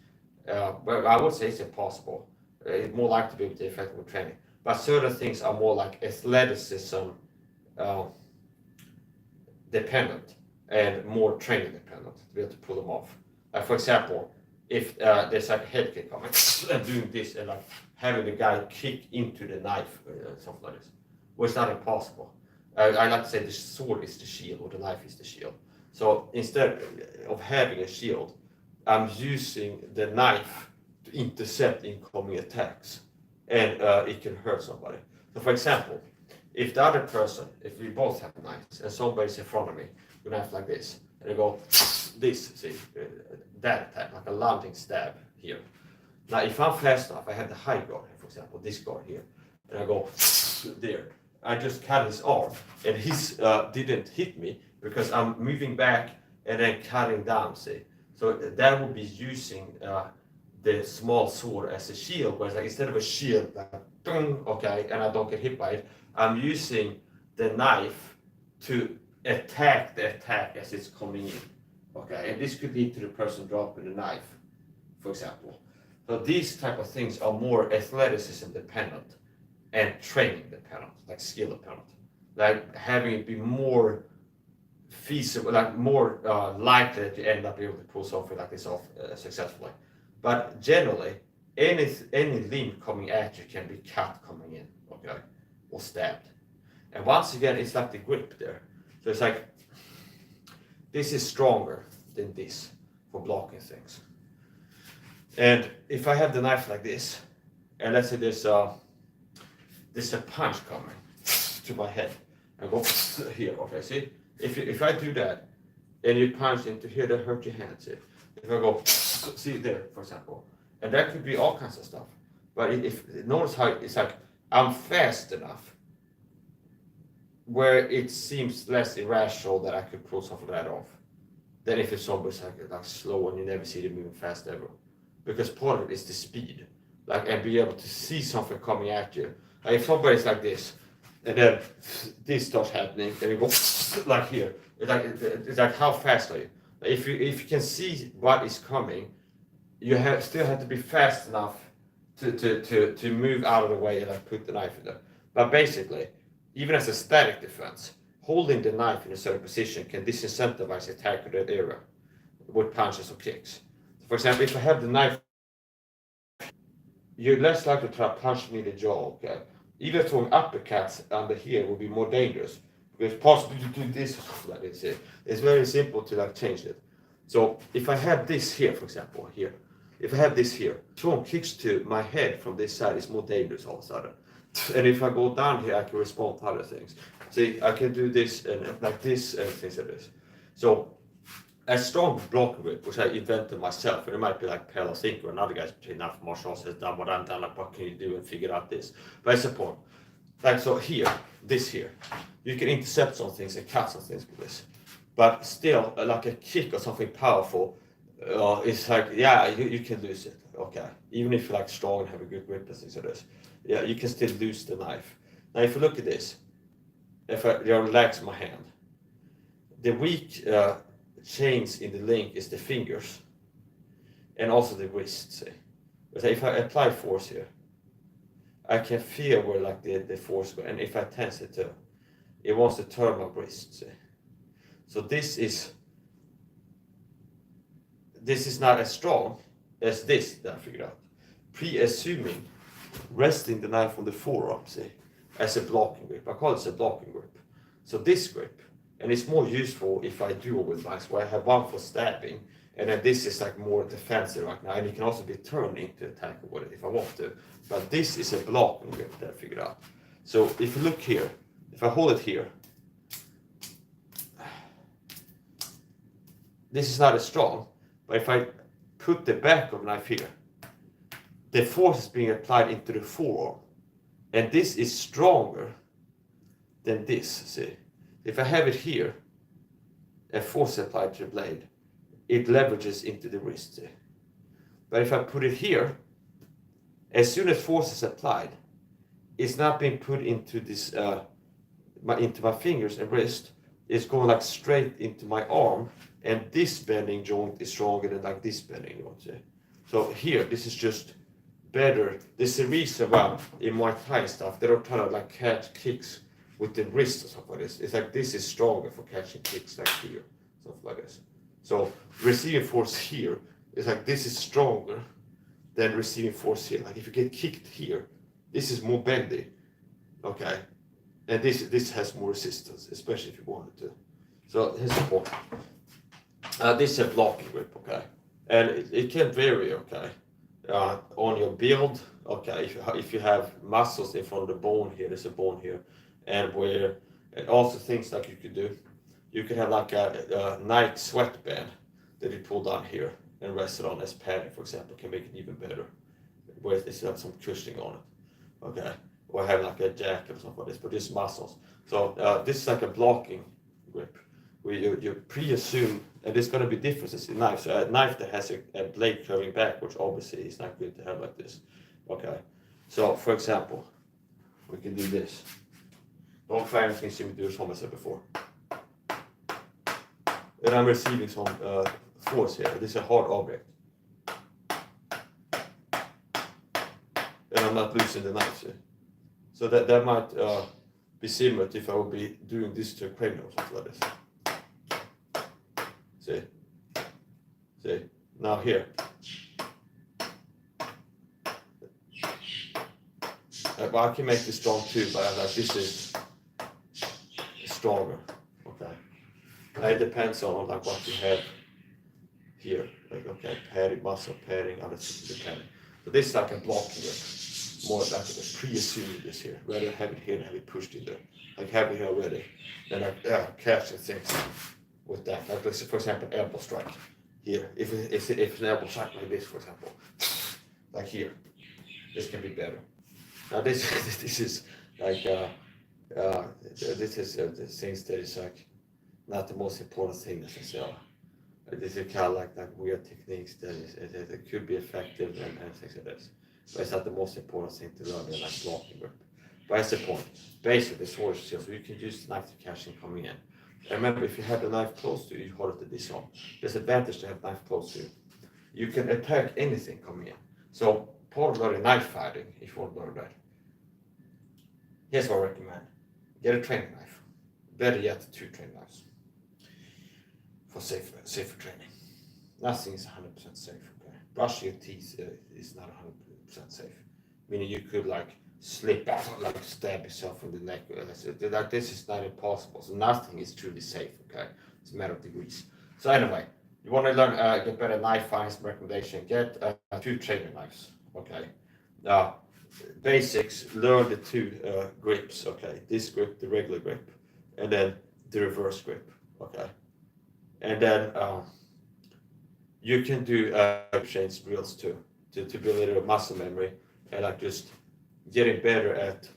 Well, I would say it's impossible. It's more likely to be with the effective training. But certain things are more like athleticism dependent and more training dependent to be able to pull them off. Like for example, if there's like a head kick coming and doing this and like having the guy kick into the knife or something like this, well, it's not impossible. I like to say the sword is the shield or the knife is the shield. So instead of having a shield, I'm using the knife to intercept incoming attacks, and it can hurt somebody. So for example, if the other person, if we both have knives and somebody's in front of me with a knife like this, and I go this, see, that attack, like a lunging stab here. Now if I'm fast enough, I have the high guard here, for example, this guard here, and I go there. I just cut his arm, and his didn't hit me because I'm moving back and then cutting down, see. So that would be using the small sword as a shield, where it's like instead of a shield, like, okay, and I don't get hit by it, I'm using the knife to attack the attack as it's coming in, okay? And this could lead to the person dropping the knife, for example. So these type of things are more athleticism dependent and training dependent, like skill dependent, like having it be more feasible, like more likely that you end up able to pull something like this off successfully. But generally, any limb coming at you can be cut coming in, okay, or stabbed. And once again, it's like the grip there. So it's like, this is stronger than this for blocking things. And if I have the knife like this, and let's say there's a punch coming to my head, and go here, okay, see? If I do that, and you punch into here, that hurt your hand, see? If I go, see there, for example, and that could be all kinds of stuff. But notice how it's like, I'm fast enough where it seems less irrational that I could pull something like that off than if it's somebody's like slow and you never see them moving fast ever. Because part of it is the speed, like, and be able to see something coming at you. Like if somebody's like this, and then this starts happening, and you go like here. It's like how fast are you? If you can see what is coming, you still have to be fast enough to move out of the way and like put the knife in there. But basically, even as a static defense, holding the knife in a certain position can disincentivize attack in that area with punches or kicks. So for example, if I have the knife, you're less likely to try to punch me in the jaw, okay? Even throwing uppercuts under here will be more dangerous because it's possible to do this or something like this. It's very simple to like change it. So if I have this here, for example, here, if I have this here, throwing kicks to my head from this side is more dangerous all of a sudden. And if I go down here, I can respond to other things. See, I can do this and like this and things like this. So a strong block grip, which I invented myself, and it might be like Pelle Sink or another guys trained out for martial arts has done what I've done, like what can you do and figure out this. But I support. Like so here, this here, you can intercept some things and cut some things with this. But still, like a kick or something powerful, it's like, yeah, you can lose it, okay? Even if you're like strong and have a good grip and things like this. Yeah, you can still lose the knife. Now if you look at this, if I relax my hand, the weak chains in the link is the fingers and also the wrist, see? So if I apply force here, I can feel where like the force goes, and if I tense it too, it wants to turn my wrist, see? So this is not as strong as this that I figured out. Pre-assuming resting the knife on the forearm, see, as a blocking grip. I call this a blocking grip. So this grip, and it's more useful if I do with knives, where I have one for stabbing, and then this is like more defensive right now, and it can also be turned into attack with it if I want to. But this is a blocking grip that I figured out. So if you look here, if I hold it here, this is not as strong, but if I put the back of the knife here, the force is being applied into the forearm, and this is stronger than this, see? If I have it here, a force applied to the blade, it leverages into the wrist, see? But if I put it here, as soon as force is applied, it's not being put into this, into my fingers and wrist, it's going like straight into my arm, and this bending joint is stronger than like this bending joint, see? So here, this is just better. There's a reason why in Muay Thai stuff, they don't try to like catch kicks with the wrist or something like this. It's like this is stronger for catching kicks like here, stuff like this. So receiving force here is like this is stronger than receiving force here. Like if you get kicked here, this is more bendy, okay? And this has more resistance, especially if you wanted to. So here's the point. This is a blocking grip, okay? And it can vary, okay? On your build, okay, if you have muscles in front of the bone here, there's a bone here, and also things like you could do, you could have like a Nike sweatband that you pull down here and rest it on as padding, for example, can make it even better, where it's got some cushioning on it, okay, or have like a jacket or something like this, but this muscles. So this is like a blocking grip, where you pre-assume, and there's going to be differences in knives. So a knife that has a blade curving backwards, obviously, is not good to have like this. Okay, so for example, we can do this. Don't try anything similar to this, as I said before. And I'm receiving some force here. This is a hard object. And I'm not losing the knife here. So that might be similar to if I would be doing this to a cranial or something like this. See, now here. Well, I can make this strong too, but like this is stronger, okay? It depends on like what you have here, like okay, padding, muscle padding, other things padding. So this is like a blocking grip, more like a pre-assuming this here, rather have it here and have it pushed in there. Like have it here already, then I catch the things with that. Like let's say, for example, elbow strike here. If it's an elbow strike like this, for example, like here, this can be better. Now this is like this is the things that is like not the most important thing necessarily. This is kind of like weird techniques that could be effective and things like this. But it's not the most important thing to learn in like blocking grip. But that's the point. Basically, the sword is so you can use the knife to catch and coming in. And remember, if you have the knife close to you, you hold it to this arm. There's advantage to have the knife close to you. You can attack anything coming in. So part of learning knife fighting, if you want to learn that, here's what I recommend. Get a training knife. Better yet, 2 training knives. For safer training. Nothing is 100% safe, okay? Brushing your teeth is not 100% safe. Meaning you could like slip out, like stab yourself in the neck. Like this is not impossible. So nothing is truly safe, okay? It's a matter of degrees. So anyway, you want to learn, get better knife fighting, recommendation, get 2 training knives, okay? Basics, learn the 2 grips, okay? This grip, the regular grip, and then the reverse grip, okay? And then you can do change drills too, to build a little muscle memory and like just getting better at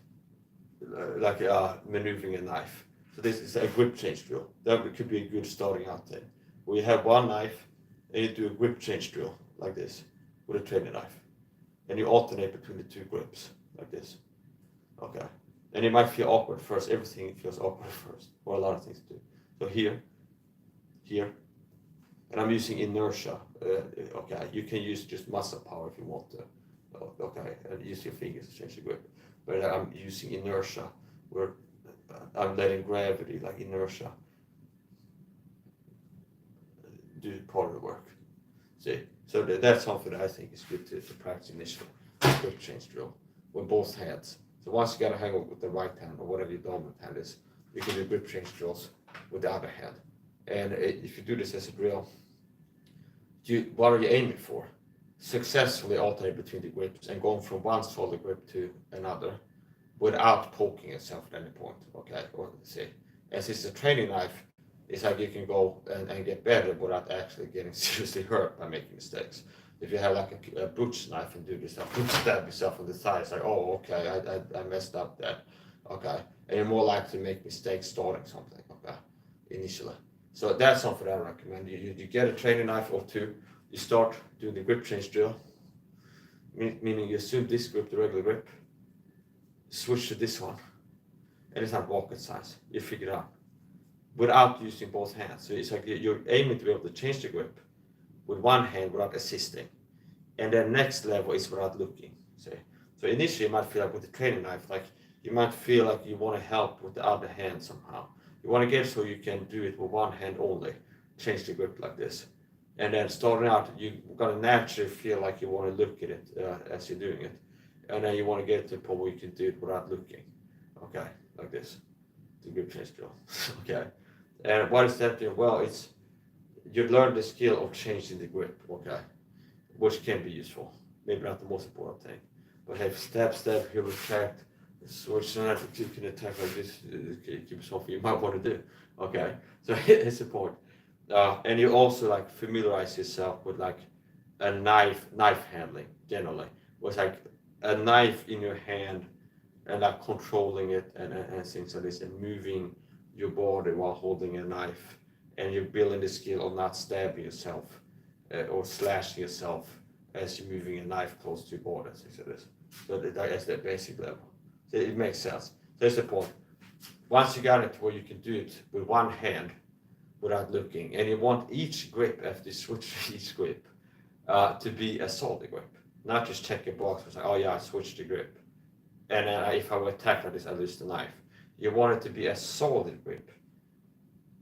maneuvering a knife. So this is a grip change drill. That could be a good starting out thing. Where you have one knife and you do a grip change drill like this with a training knife. And you alternate between the 2 grips like this. Okay. And it might feel awkward first. Everything feels awkward first, or a lot of things do. So here, and I'm using inertia. Okay, you can use just muscle power if you want to. Okay, and use your fingers to change the grip. But I'm using inertia, where I'm letting gravity, like inertia, do part of the work. See, so that's something that I think is good to practice initially. Grip change drill with both hands. So once you got to hang up with the right hand or whatever your dominant hand is, you can do grip change drills with the other hand. And if you do this as a drill, what are you aiming for? Successfully alternate between the grips and going from one solid grip to another without poking yourself at any point. Okay, or see, as it's a training knife, it's like you can go and get better without actually getting seriously hurt by making mistakes. If you have like a butcher knife and do this stuff, you stab yourself on the thigh, it's like, oh, okay, I messed up there. Okay, and you're more likely to make mistakes starting something, okay, initially. So that's something I recommend. You get a training knife or 2, you start doing the grip change drill, meaning you assume this grip, the regular grip, switch to this one, and it's not rocket science, you figure it out, without using both hands. So it's like you're aiming to be able to change the grip with one hand without assisting, and then next level is without looking, see. So initially you might feel like with the training knife, like you might feel like you want to help with the other hand somehow. You want to get so you can do it with one hand only, change the grip like this. And then starting out, you're going to naturally feel like you want to look at it as you're doing it. And then you want to get to a point where you can do it without looking. Okay, like this, the grip change drill. Okay. And what is that doing? Well, it's, you learn the skill of changing the grip, okay, which can be useful. Maybe not the most important thing. But have step, here retract, switch, and you can attack like this, keep something you might want to do. Okay, so it's important. And you also like familiarize yourself with like a knife handling generally. With like a knife in your hand and like controlling it and things like this, and moving your body while holding a knife, and you're building the skill of not stabbing yourself or slashing yourself as you're moving a knife close to your body, things like this. So that's the basic level. So it makes sense. That's the point. Once you got it where you can do it with one hand without looking, and you want each grip, after you switch each grip, to be a solid grip, not just check a box and say, oh yeah, I switched the grip, and if I were attacked like this, I lose the knife. You want it to be a solid grip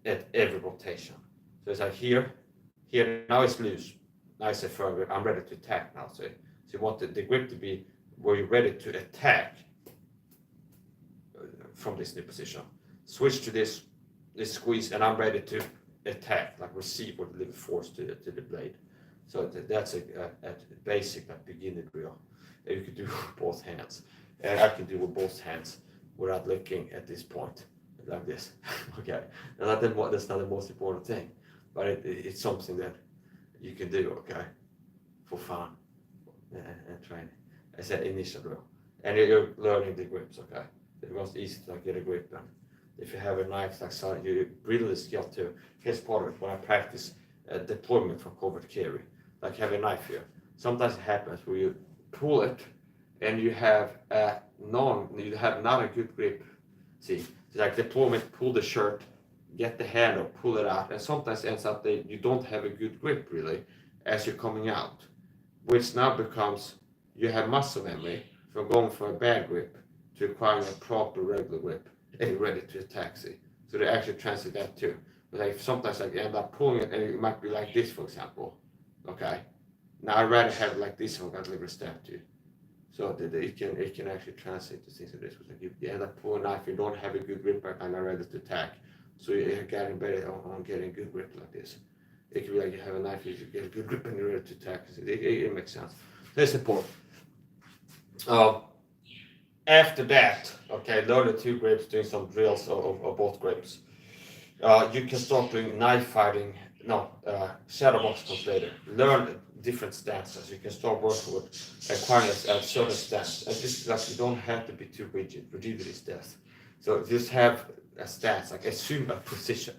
at every rotation. So it's like here, now it's loose, now it's a firm grip, I'm ready to attack now. So you want the grip to be where you're ready to attack from this new position. Switch to this squeeze, and I'm ready to attack, like receive or deliver force to the blade. So that's a basic like beginner drill that you can do with both hands. And I can do with both hands without looking at this point, like this. Okay, that's not the most important thing, but it's something that you can do, okay, for fun and training. As an initial drill. And you're learning the grips, okay? It becomes easy to like, get a grip, and if you have a knife like so, you build the skill too. Here's part of it when I practice deployment from covert carry, like have a knife here. Sometimes it happens where you pull it and you have a you have not a good grip. See, it's like deployment, pull the shirt, get the handle, pull it out, and sometimes ends up that you don't have a good grip really as you're coming out, which now becomes you have muscle memory from going from a bad grip to acquiring a proper regular grip and you're ready to attack. See, so they actually translate that too. But like sometimes like you end up pulling it and it might be like this, for example. Okay, now I'd rather have it like this if I'm gonna deliver a stab to you. So that it can actually translate to things like this. Like you end up pulling a knife, you don't have a good grip right now, ready to attack. So you're getting better on getting a good grip like this. It could be like you have a knife, you get a good grip and you're ready to attack. It makes sense. There's the point. After that, okay, learn the 2 grips, doing some drills of both grips. You can start doing knife fighting. No, shadow box comes later. Learn different stances. You can start working with acquiring a certain stance. And just like you don't have to be too rigid. Rigidity is death. So just have a stance, like assume a position.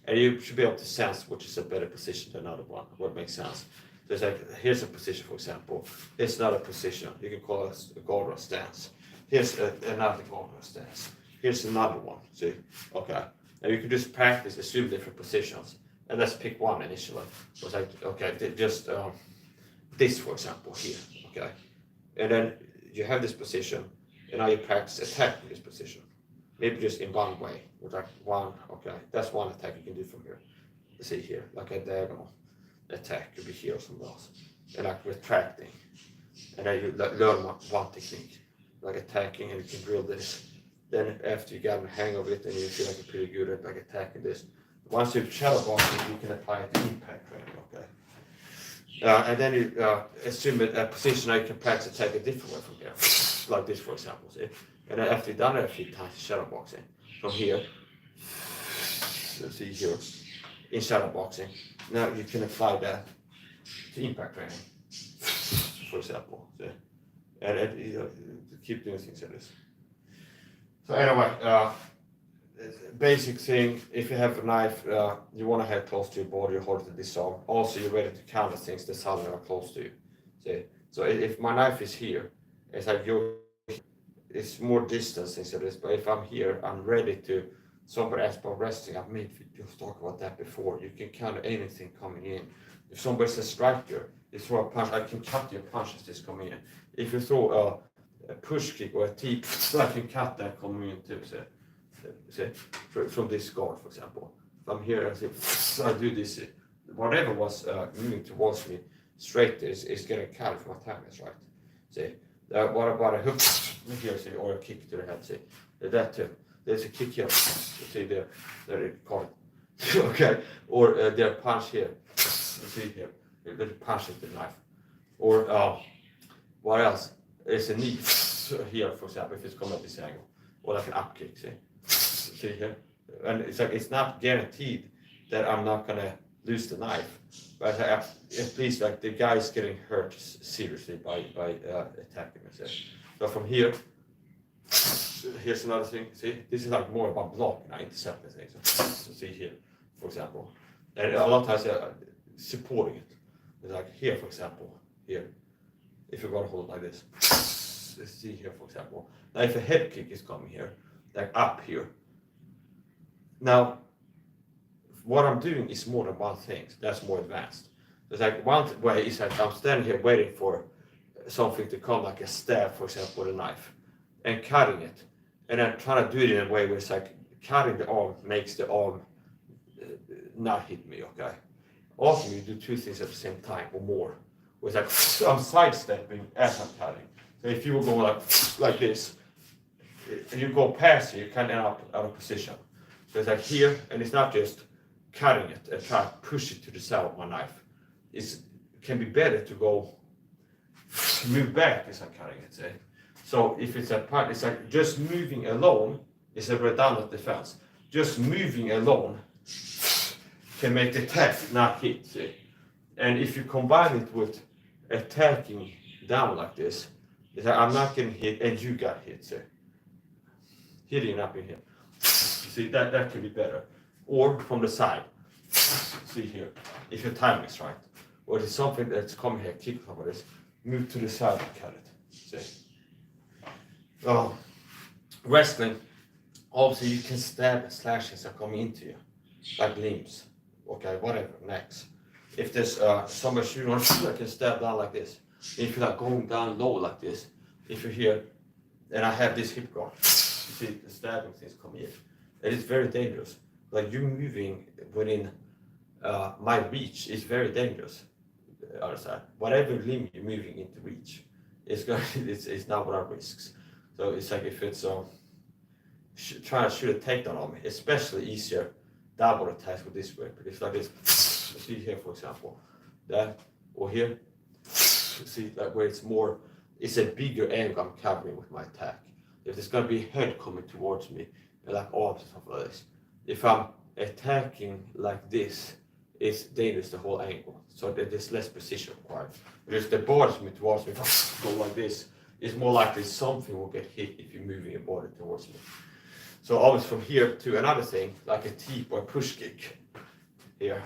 And you should be able to sense which is a better position than another one, what makes sense. There's like, here's a position, for example. Here's another position. You can call it a guard or a stance. Here's another guard or a stance. Here's another one, see? Okay. And you can just practice, assume different positions. And let's pick one initially. So it's like, okay, just this, for example, here, okay? And then you have this position, and now you practice attacking this position. Maybe just in one way, with like one, okay, that's one attack you can do from here. Let's see here, like a diagonal attack could be here or somewhere else. And like retracting. And then you learn one technique, like attacking, and you can drill this. Then after you get the hang of it and you feel like you're pretty good at like attacking this, once you've shadow boxing, you can apply it to impact training, okay? And then you assume a position that you can practice attack a different way from here, like this, for example, see? And then after you've done it a few times, shadow boxing from here, see here, in shadow boxing, now you can apply that to impact training, for example, see? And you keep doing things like this. So anyway, basic thing, if you have a knife, you want to have close to your body, you hold it to disarm. Also, you're ready to counter things that suddenly are close to you. See? So if my knife is here, it's like it's more distance things like this, but if I'm here, I'm ready to, somebody asks about resting, I've made videos talk about that before. You can counter anything coming in. If somebody says striker, you throw a punch, I can cut your punch as this coming in. If you throw a push kick or a tee, I can cut that coming in too. See, from this guard, for example. If I'm here, I do this. Whatever was moving towards me straight is getting cut if my time is right. See, what about a hook here, see, or a kick to the head? See, that too. There's a kick here. See there it caught. Okay, or there punch here. See here, there's a punch with the knife. Or what else? There's a knee here, for example, if it's coming at this angle, or like an up kick. See here, and it's like it's not guaranteed that I'm not gonna lose the knife, but at least like the guy's getting hurt seriously by attacking me. So from here, here's another thing. See, this is like more about blocking, not intercepting things. So see here, for example, and a lot of times supporting it. It's like here, for example, here. If you're gonna hold it like this, let's see here, for example. Now, if a head kick is coming here, like up here. Now, what I'm doing is more than one thing. That's more advanced. There's like one way is like I'm standing here waiting for something to come, like a stab, for example, with a knife, and cutting it, and then trying to do it in a way where it's like cutting the arm makes the arm not hit me. Okay. Often you do two things at the same time or more. It's like I'm sidestepping as I'm cutting. So if you were going like this, and you go past it, you can end up out of position. So it's like here, and it's not just cutting it and try to push it to the side of my knife. It can be better to go move back as I'm cutting it. Say. So if it's a part, it's like just moving alone is a redundant defense. Just moving alone can make the attack not hit. See? And if you combine it with attacking down like this, it's like I'm not getting hit and you got hit. See? Hitting up in here. See, that could be better. Or from the side. See here, if your timing is right. Or it's something that's coming here, kick over this, move to the side and cut it. See? wrestling, obviously you can stab and slash as are coming into you, like limbs, okay, whatever, necks. If there's somebody shooting on you, I can stab down like this. If you're like going down low like this, if you're here, and I have this hip guard, you see the stabbing things coming in. It is very dangerous. Like you moving within my reach is very dangerous. Understand? Whatever limb you're moving into reach, it's not without risks. So it's like if it's trying to shoot a takedown on me, especially easier double attacks with this weapon. It's like this. See here, for example, that or here. See like where it's a bigger angle I'm covering with my attack. If there's gonna be a head coming towards me, like arms and stuff like this. If I'm attacking like this, it's dangerous the whole angle. So there's less precision required. But if the body's moving towards me, go like this, it's more likely something will get hit if you're moving your body towards me. So always from here to another thing, like a teep or a push kick. Here.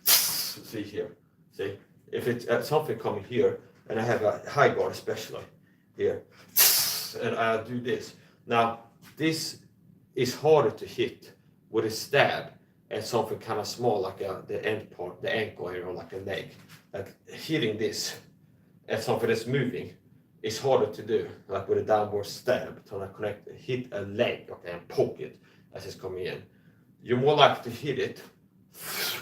See here. See? If it's something coming here, and I have a high guard especially here, and I do this. Now, this is harder to hit with a stab and something kind of small like the end part, the ankle here, or like a leg. Like hitting this and something that's moving is harder to do, like with a downward stab, to hit a leg, okay, and poke it as it's coming in. You're more likely to hit it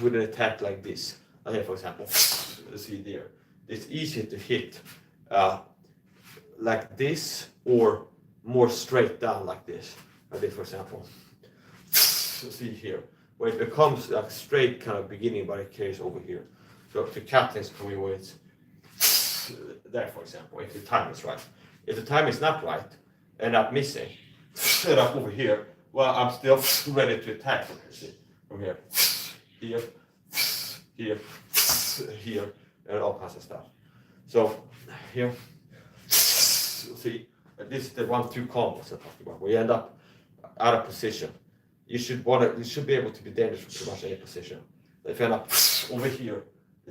with an attack like this. Here, for example, see there. It's easier to hit like this or more straight down like this, for example. See here, where it becomes like straight kind of beginning, but it carries over here. So to cut things coming where it's there, for example, if the time is right. If the time is not right and I'm missing, set up over here, well, I'm still ready to attack from here. See, from here, here, here, here, and all kinds of stuff. So here, see, this is the 1-2 combos I'm talking about. We end up out of position. You should be able to be dangerous from pretty much any position. If you end up over here,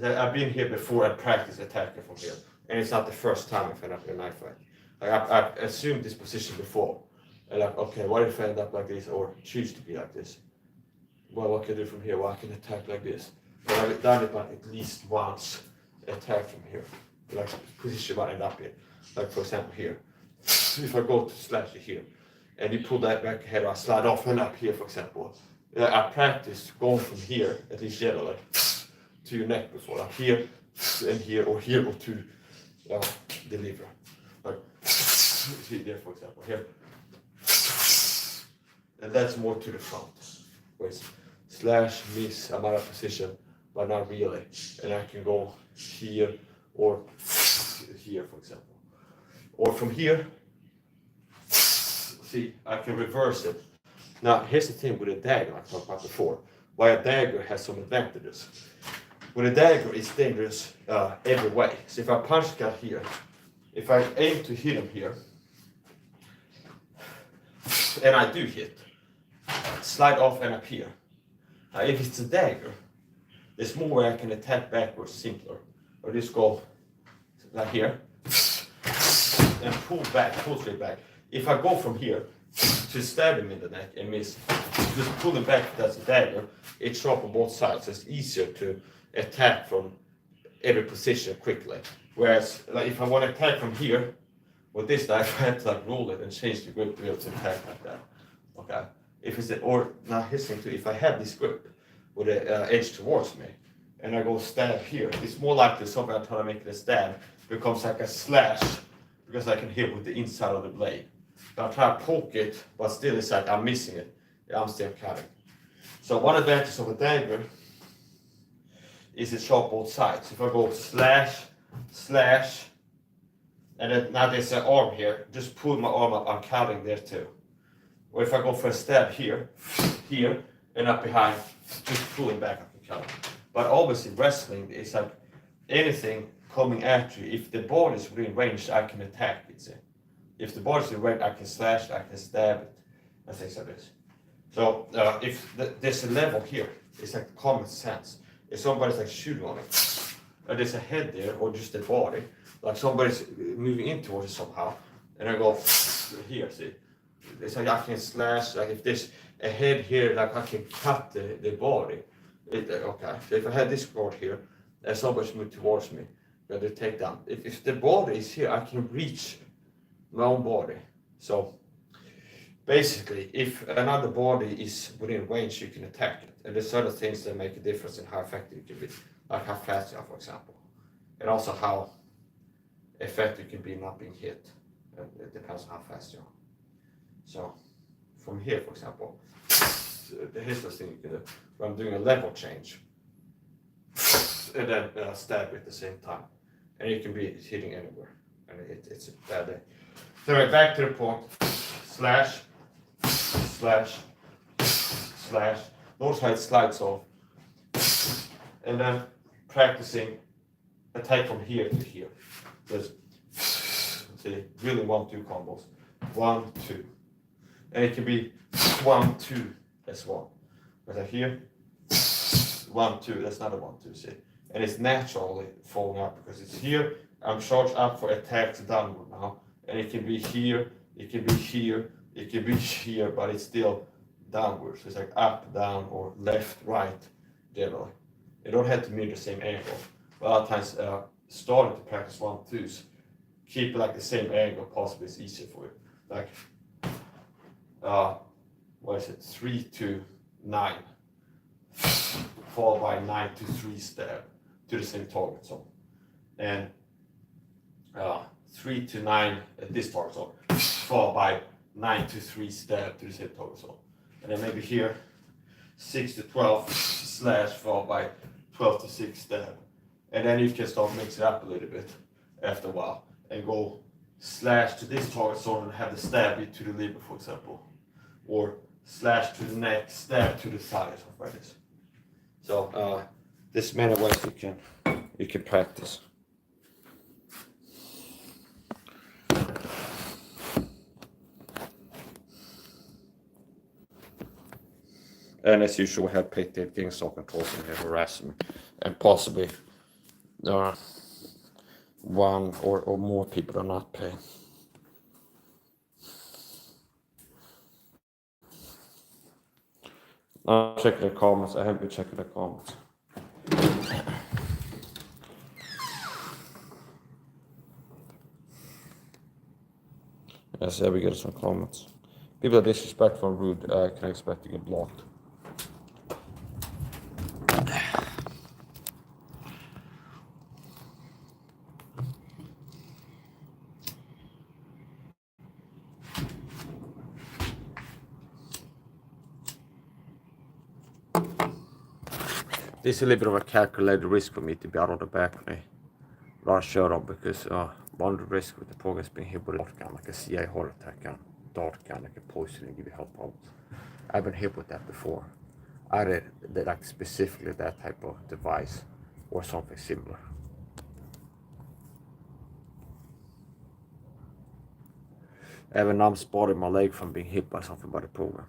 I've been here before and practiced attacking from here, and it's not the first time I've ended up in a knife fight. Like I've assumed this position before, and like, okay, what if I end up like this or choose to be like this? Well, what can I do from here? Well, I can attack like this. But I've done it like at least once, attack from here, like position I end up in. Like for example here, if I go to slash it here, and you pull that back ahead, I slide off and up here, for example. I practiced going from here, at least generally, to your neck before, like here and here, or to deliver. Like see there, for example, here, and that's more to the front. Where it's slash, miss, I'm out of position, but not really, and I can go here or here, for example, or from here. See, I can reverse it. Now, here's the thing with a dagger, like I talked about before. Why a dagger has some advantages. With a dagger, it's dangerous every way. So if I punch guy here, if I aim to hit him here, and I do hit, slide off and up here. Now, if it's a dagger, there's more way I can attack backwards simpler. Or just go like here, and pull straight back. If I go from here to stab him in the neck and miss, just pull him back, that's a dagger, it's sharp on both sides, so it's easier to attack from every position quickly. Whereas, like if I want to attack from here, with this knife, I have to like roll it and change the grip to be able to attack like that. Okay. If it's now here's the thing too, if I have this grip with the edge towards me, and I go stab here, it's more likely something I'm trying to make it a stab becomes like a slash, because I can hit with the inside of the blade. I try to poke it, but still it's like I'm missing it. I'm still cutting. So one advantage of a dagger is it's sharp both sides. If I go slash, slash, and then now there's an arm here, just pull my arm up, I'm cutting there too. Or if I go for a stab here, here, and up behind, just pulling back, I can cut. But always in wrestling, it's like anything coming at you, if the ball is within range, I can attack it. If the ball is in range, I can slash, I can stab it, and things like this. So if there's a level here, it's like common sense. If somebody's like shooting on it, and there's a head there, or just a body, like somebody's moving in towards it somehow, and I go here, see. It's like I can slash, like if there's a head here, like I can cut the body. Okay, so if I had this cord here, and somebody's moved towards me, I'm going to take down. If the body is here, I can reach my own body. So basically, if another body is within range, you can attack it. And there's certain things that make a difference in how effective you can be, like how fast you are, for example, and also how effective you can be not being hit. It depends on how fast you are. So from here, for example, here's the thing you can do. When I'm doing a level change, and then stab at the same time, and you can be hitting anywhere, and it's a bad day. So right back to the point. Slash, slash, slash. Notice how it slides off, and then practicing attack from here to here. Just see, really 1-2 combos. 1-2. And it can be 1-2 as well. But here, 1-2, that's not a 1-2, see. And it's naturally falling up because it's here. I'm charged up for attacks downward now. And it can be here, it can be here, it can be here, but it's still downwards. So it's like up, down, or left, right, generally. You don't have to be the same angle. But a lot of times, starting to practice 1-2s, keep like the same angle, possibly it's easier for you. Like, what is it, 3-9, followed by 9-3 stab to the same target zone. And 3-9 at this target zone, followed by 9-3 stab to the same target zone. And then maybe here, 6-12 slash, followed by 12-6 stab. And then you can start mixing it up a little bit after a while and go slash to this target zone and have the stab be to the liver, for example. Or slash to the neck, stab to the side, or something like this. So there's many ways you can practice. And as usual, we have paid getting stock controls and have harassment, and possibly one or more people are not paying. I'm checking the comments. I have been checking the comments. Yes, yeah, we get some comments. People are disrespectful and rude. I can expect to get blocked. This is a little bit of a calculated risk for me to be out on the balcony. Rather sure of, because one of the risks with the program is being hit with a dart gun, like a CIA heart attack gun, dart gun, like a poison and give you health problems. I've been hit with that before. Either like specifically that type of device or something similar. I have a numb spot in my leg from being hit by something by the program.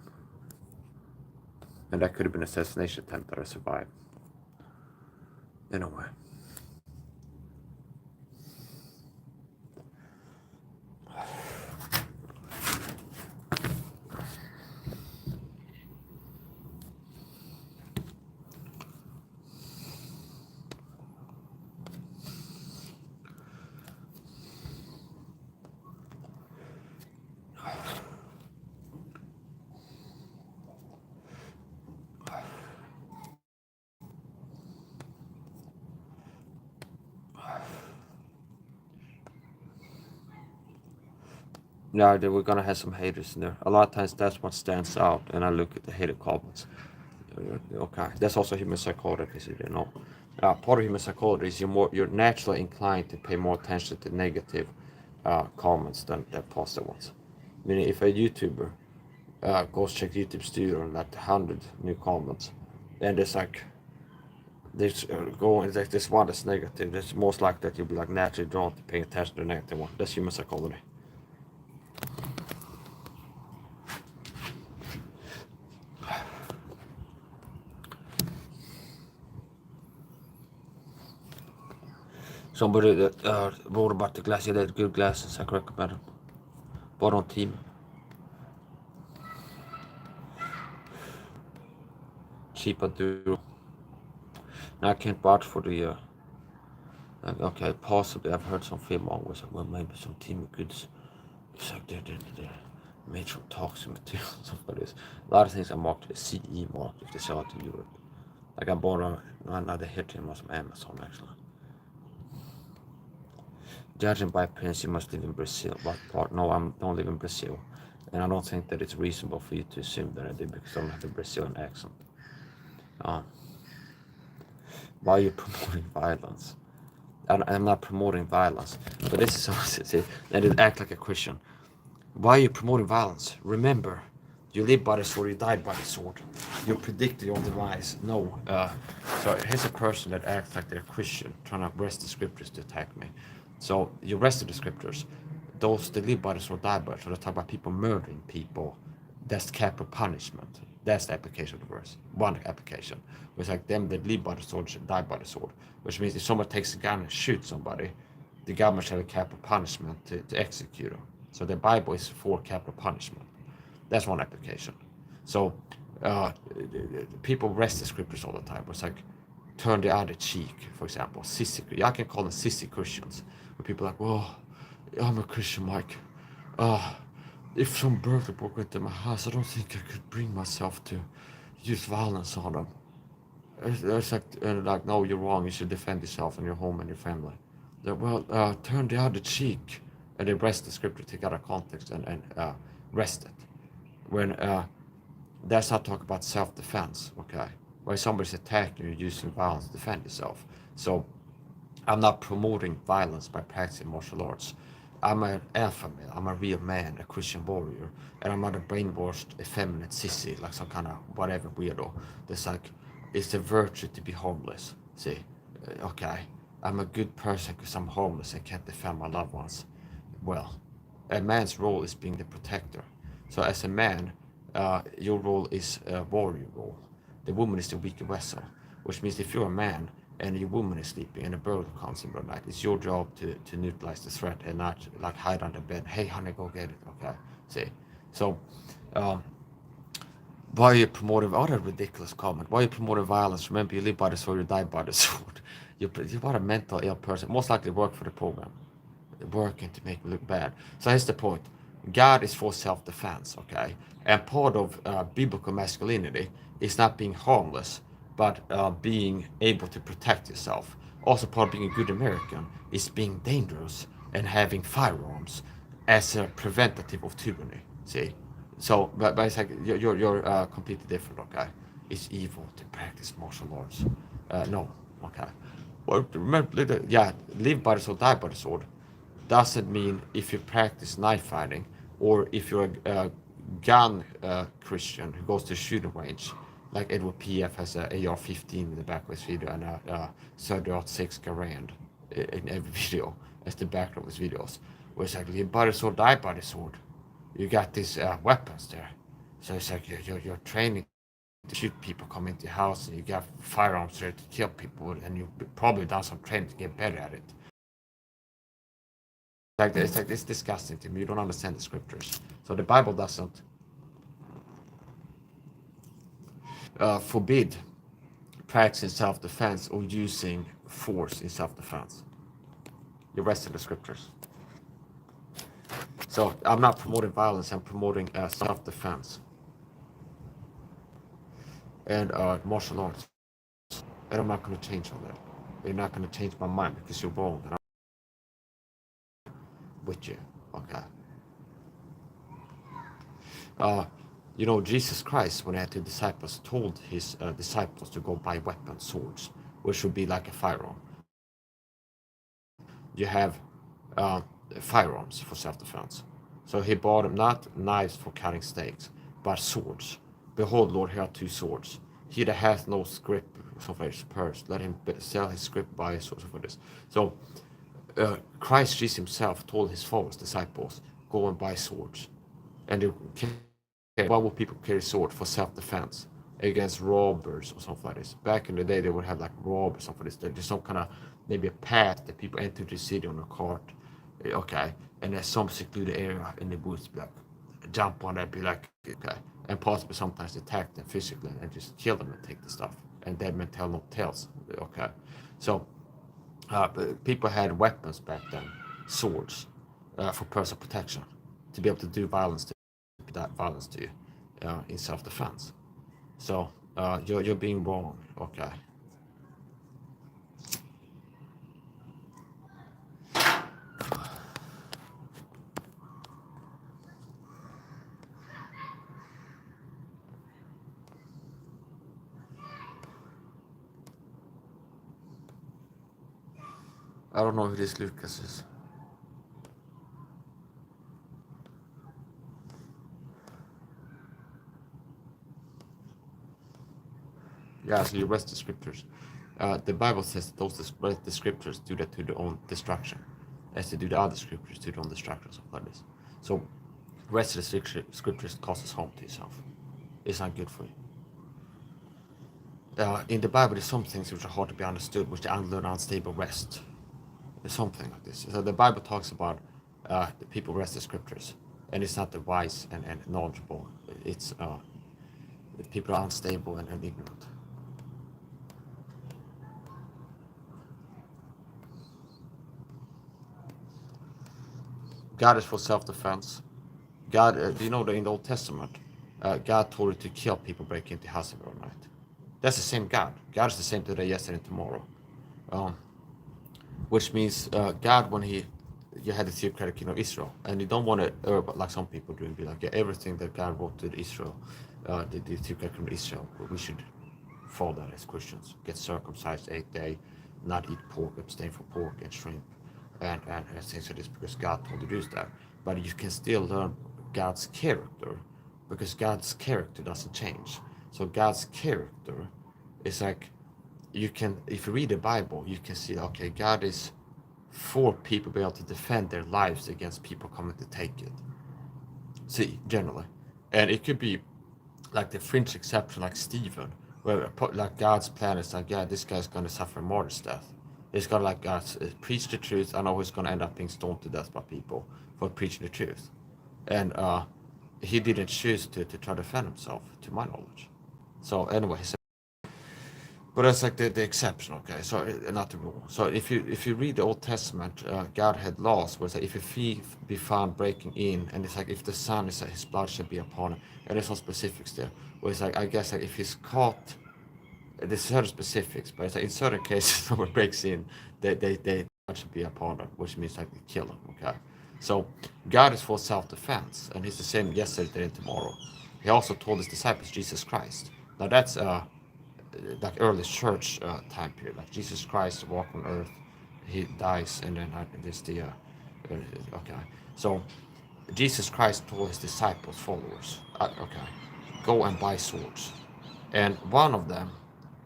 And that could have been an assassination attempt that I survived. Anyway. Yeah, we're gonna have some haters in there. A lot of times that's what stands out, and I look at the hater comments. Okay, that's also human psychology, as you know. Part of human psychology is you're naturally inclined to pay more attention to negative comments than positive ones. Meaning, if a YouTuber goes check YouTube Studio and like 100 new comments, and there's like this this one that's negative, it's most likely that you'll be like naturally drawn to paying attention to the negative one. That's human psychology. Somebody that wrote about the glass, yeah, they had good glasses, I could recommend them. but on team. Cheap and durable. Now I can't vouch for the. Okay, possibly I've heard some film on was like, well, maybe some team goods. It's like they're made from toxic material, stuff like this. A lot of things are marked as CE marked if they sell it to Europe. Like I bought another hit him on some Amazon actually. Judging by appearance, you must live in Brazil. What part? No, I don't live in Brazil, and I don't think that it's reasonable for you to assume that I do because I don't have a Brazilian accent. Uh, why are you promoting violence? I'm not promoting violence, but this is something that it act like a Christian. Why are you promoting violence? Remember, you live by the sword, you die by the sword. You predict your demise. No. So here's a person that acts like they're Christian, trying to wrest the scriptures to attack me. So you wrested the scriptures. Those that live by the sword die by the sword. They talk about people murdering people. That's capital punishment. That's the application of the verse. One application. It's like them that live by the sword should die by the sword. Which means if someone takes a gun and shoots somebody, the government shall have a capital punishment to execute them. So the Bible is for capital punishment. That's one application. So people rest the scriptures all the time. It's like turn the other cheek, for example. Sissy. I can call them sissy Christians. Where people are like, well, I'm a Christian, Mike. If some burglar broke into my house, I don't think I could bring myself to use violence on them. It's like, no, you're wrong. You should defend yourself and your home and your family. Well, turn the other cheek. And they rest the scripture, take out of context and rest it. When that's not talk about self-defense, okay? When somebody's attacking you using violence to defend yourself. So I'm not promoting violence by practicing martial arts. I'm an alpha male. I'm a real man, a Christian warrior, and I'm not a brainwashed, effeminate sissy, like some kind of whatever weirdo. That's like, it's a virtue to be homeless. See, okay, I'm a good person because I'm homeless and can't defend my loved ones. Well, a man's role is being the protector. So as a man, your role is a warrior role. The woman is the weaker vessel, which means if you're a man and your woman is sleeping and a bird comes in the night, it's your job to neutralize the threat and not like hide under bed. Hey, honey, go get it. Okay, see. So, why are you promoting? What a ridiculous comment. Why are you promoting violence? Remember, you live by the sword, you die by the sword. You're a mental ill person. Most likely work for the program, working to make me look bad. So here's the point. God is for self-defense, okay? And part of biblical masculinity is not being harmless, but being able to protect yourself. Also, part of being a good American is being dangerous and having firearms as a preventative of tyranny. See, so but it's like you're completely different, okay? It's evil to practice martial arts. No, okay. Well, remember, yeah, live by the sword, die by the sword doesn't mean if you practice knife fighting or if you're a gun Christian who goes to shooting range, like Edward P.F. has an AR-15 in the back of his video and a 30-06 Garand in every video as the background of his videos, where it's like live by the sword, die by the sword. You got these weapons there, so it's like you're training to shoot people come into your house and you got firearms there to kill people and you've probably done some training to get better at it. It's disgusting to me. You don't understand the scriptures. So the Bible doesn't forbid practicing self-defense or using force in self-defense. You rest in the scriptures. So I'm not promoting violence. I'm promoting self-defense and martial arts. And I'm not going to change on that. You're not going to change my mind because you're wrong. And I'm with you. Okay. Jesus Christ, when he had two disciples, told his disciples to go buy weapons, swords, which would be like a firearm. You have firearms for self-defense. So he bought them not knives for cutting steaks, but swords. Behold, Lord, here are two swords. He that hath no scrip, so for his purse, let him sell his scrip, buy his sword for this. So Christ Jesus himself told his followers, disciples, go and buy swords. And why would people carry sword? For self-defense against robbers or something like this. Back in the day, they would have like robbers or something like this. There's some kind of maybe a path that people enter the city on a cart okay, and there's some secluded area in the woods, be like, jump on it, be like, okay, and possibly sometimes attack them physically and just kill them and take the stuff, and dead men tell no tales, okay. So people had weapons back then, swords, for personal protection, to be able to do violence to you in self-defense. So you're being wrong, okay. I don't know who this Lucas is. Yeah, so you rest the scriptures. The Bible says that those rest the scriptures do that to their own destruction, as they do the other scriptures to their own destruction, something like this. So, rest of the scriptures causes harm to yourself. It's not good for you. In the Bible, there's some things which are hard to be understood, which the unlearned, unstable rest. There's something like this. So the Bible talks about the people rest the scriptures, and it's not the wise and knowledgeable. It's the people are unstable and ignorant. God is for self-defense. God, do you know that in the Old Testament, God told you to kill people breaking into house every night. That's the same God. God is the same today, yesterday, and tomorrow. Which means God, when you had the theocratic kingdom of Israel, and you don't want to, like some people do, and be like, yeah, everything that God wrote to Israel, the theocratic kingdom of Israel, we should follow that as Christians. Get circumcised 8th day, not eat pork, abstain from pork and shrimp, and things like this, because God told you to do that. But you can still learn God's character, because God's character doesn't change. So God's character is like, you can, if you read the Bible, you can see, okay, God is for people to be able to defend their lives against people coming to take it. See, generally. And it could be like the fringe exception, like Stephen, where like God's plan is like, yeah, this guy's going to suffer a martyr's death. He's going to like preach the truth. I know he's going to end up being stoned to death by people for preaching the truth. And he didn't choose to try to defend himself, to my knowledge. So anyway, but that's like the exception, okay? So not the rule. So if you read the Old Testament, God had laws where it's like, if a thief be found breaking in, and it's like, if the son is like, his blood should be upon him, and there's some specifics there. Where it's like, I guess like if he's caught, there's certain specifics, but it's like in certain cases someone breaks in, they should be upon them, which means like they kill them, okay? So God is for self-defense, and he's the same yesterday, today, and tomorrow. He also told his disciples Jesus Christ. Now that's like early church time period, like Jesus Christ walked on earth, he dies, and then there's the okay. So Jesus Christ told his disciples, followers, okay, go and buy swords, and one of them,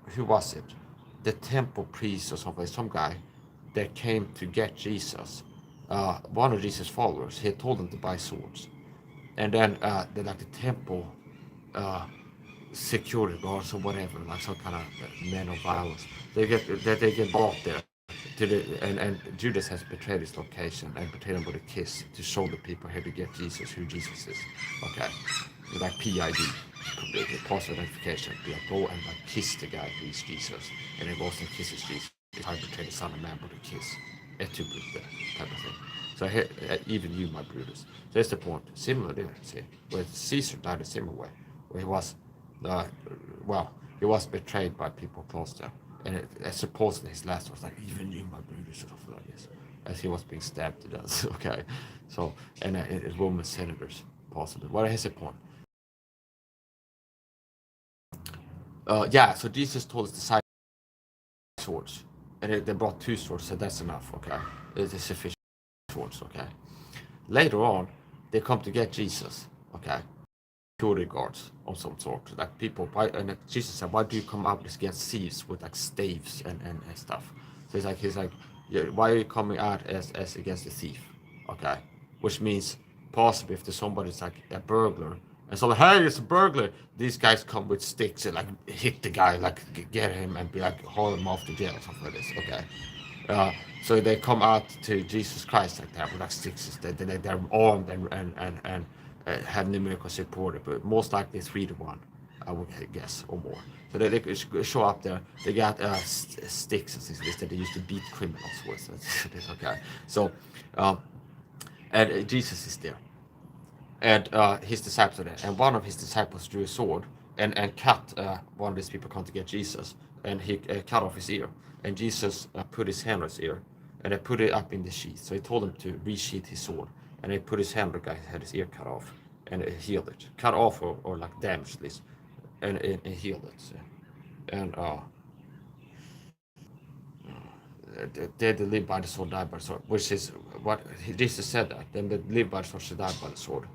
who was it? The temple priest or something, some guy that came to get Jesus. One of Jesus' followers, he had told them to buy swords, and then the temple security guards or whatever, like some kind of men of violence. They get brought there to and Judas has betrayed his location and betrayed him with a kiss to show the people here to get Jesus, who Jesus is. Okay, like PID, partial identification. Be like, go and like kiss the guy who is Jesus, and then goes and kisses Jesus. I betrayed the Son of Man with a kiss, et tu brute, type of thing. So here, even you, my brothers. So that's the point. Similar there, see, where Caesar died a similar way, where he was he was betrayed by people close to him, and supposedly his last was like, even you, my brothers, sort of like this, as he was being stabbed to death. Okay, so and Roman senators possibly. What is the point? So Jesus told his disciples swords, and they brought 2 swords. So that's enough. Okay, it is sufficient swords. Okay. Later on, they come to get Jesus. Okay. Security guards of some sort, like people. And Jesus said, "Why do you come out against thieves with like staves and stuff?" So he's like, yeah, why are you coming out as against a thief? Okay, which means possibly if there's somebody's like a burglar, and so like, hey, it's a burglar. These guys come with sticks and like hit the guy, like get him and be like haul him off to jail or something like this. Okay, So they come out to Jesus Christ like that with like sticks. They're armed and have numerical support, but most likely 3-1, I would guess, or more. So they show up there. They got sticks and things like this that they used to beat criminals with. Okay. So, and Jesus is there, and his disciples are there, and one of his disciples drew a sword and cut one of these people come to get Jesus, and he cut off his ear, and Jesus put his hand on his ear, and they put it up in the sheath. So he told him to resheath his sword, and they put his hand on the guy who had his ear cut off, and it healed it, cut off or like damaged at least, and it healed it. So, and they that live by the sword die by the sword, which is what Jesus said that. Then they live by the sword should die by the sword,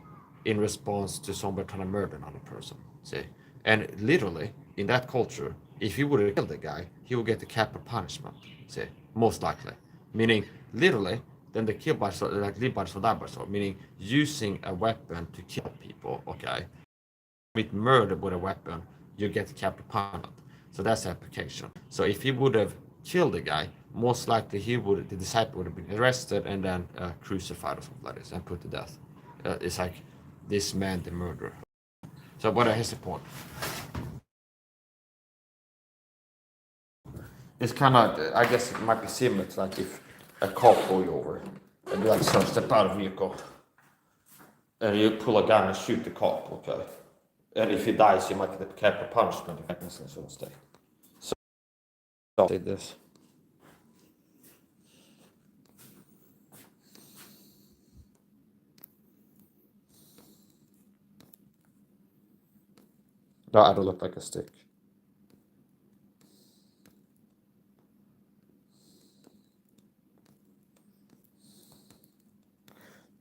in response to somebody trying to murder another person. See, and literally in that culture, if he would have killed the guy, he would get the capital punishment. See, most likely, meaning literally, then they kill by sword, like live by the sword, die by the sword, meaning using a weapon to kill people. Okay, commit murder with a weapon, you get the capital punishment. So that's the application. So if he would have killed the guy, most likely the disciple would have been arrested and then crucified or something like this and put to death. It's like this man, the murderer. So what is the point? It's kind of, I guess it might be similar to like if a cop pull you over and you like step out of the vehicle and you pull a gun and shoot the cop, okay? And if he dies, you might get a capital punishment if happens in some state. So, say this. No, I don't look like a stick.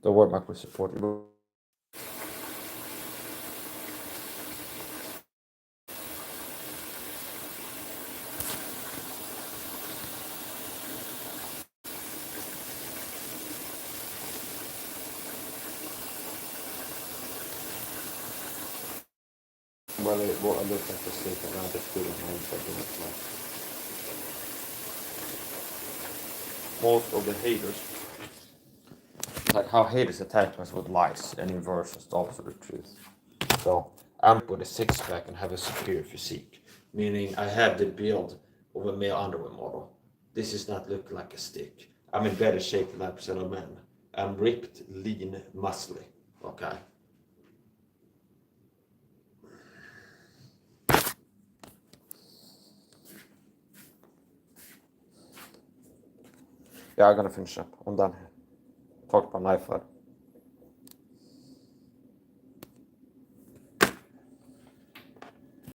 The word might be supported. Well, it won't look like a stick, and I just put it on something like most of the haters, like how haters attack us with lies and inversions to opposite the truth. So I'm with a six pack and have a superior physique, meaning I have the build of a male underwear model. This is not looking like a stick. I'm in better shape than 9% of men. I'm ripped, lean, muscly. Okay. Yeah, I'm gonna finish up. I'm done here. Talk about knife fight.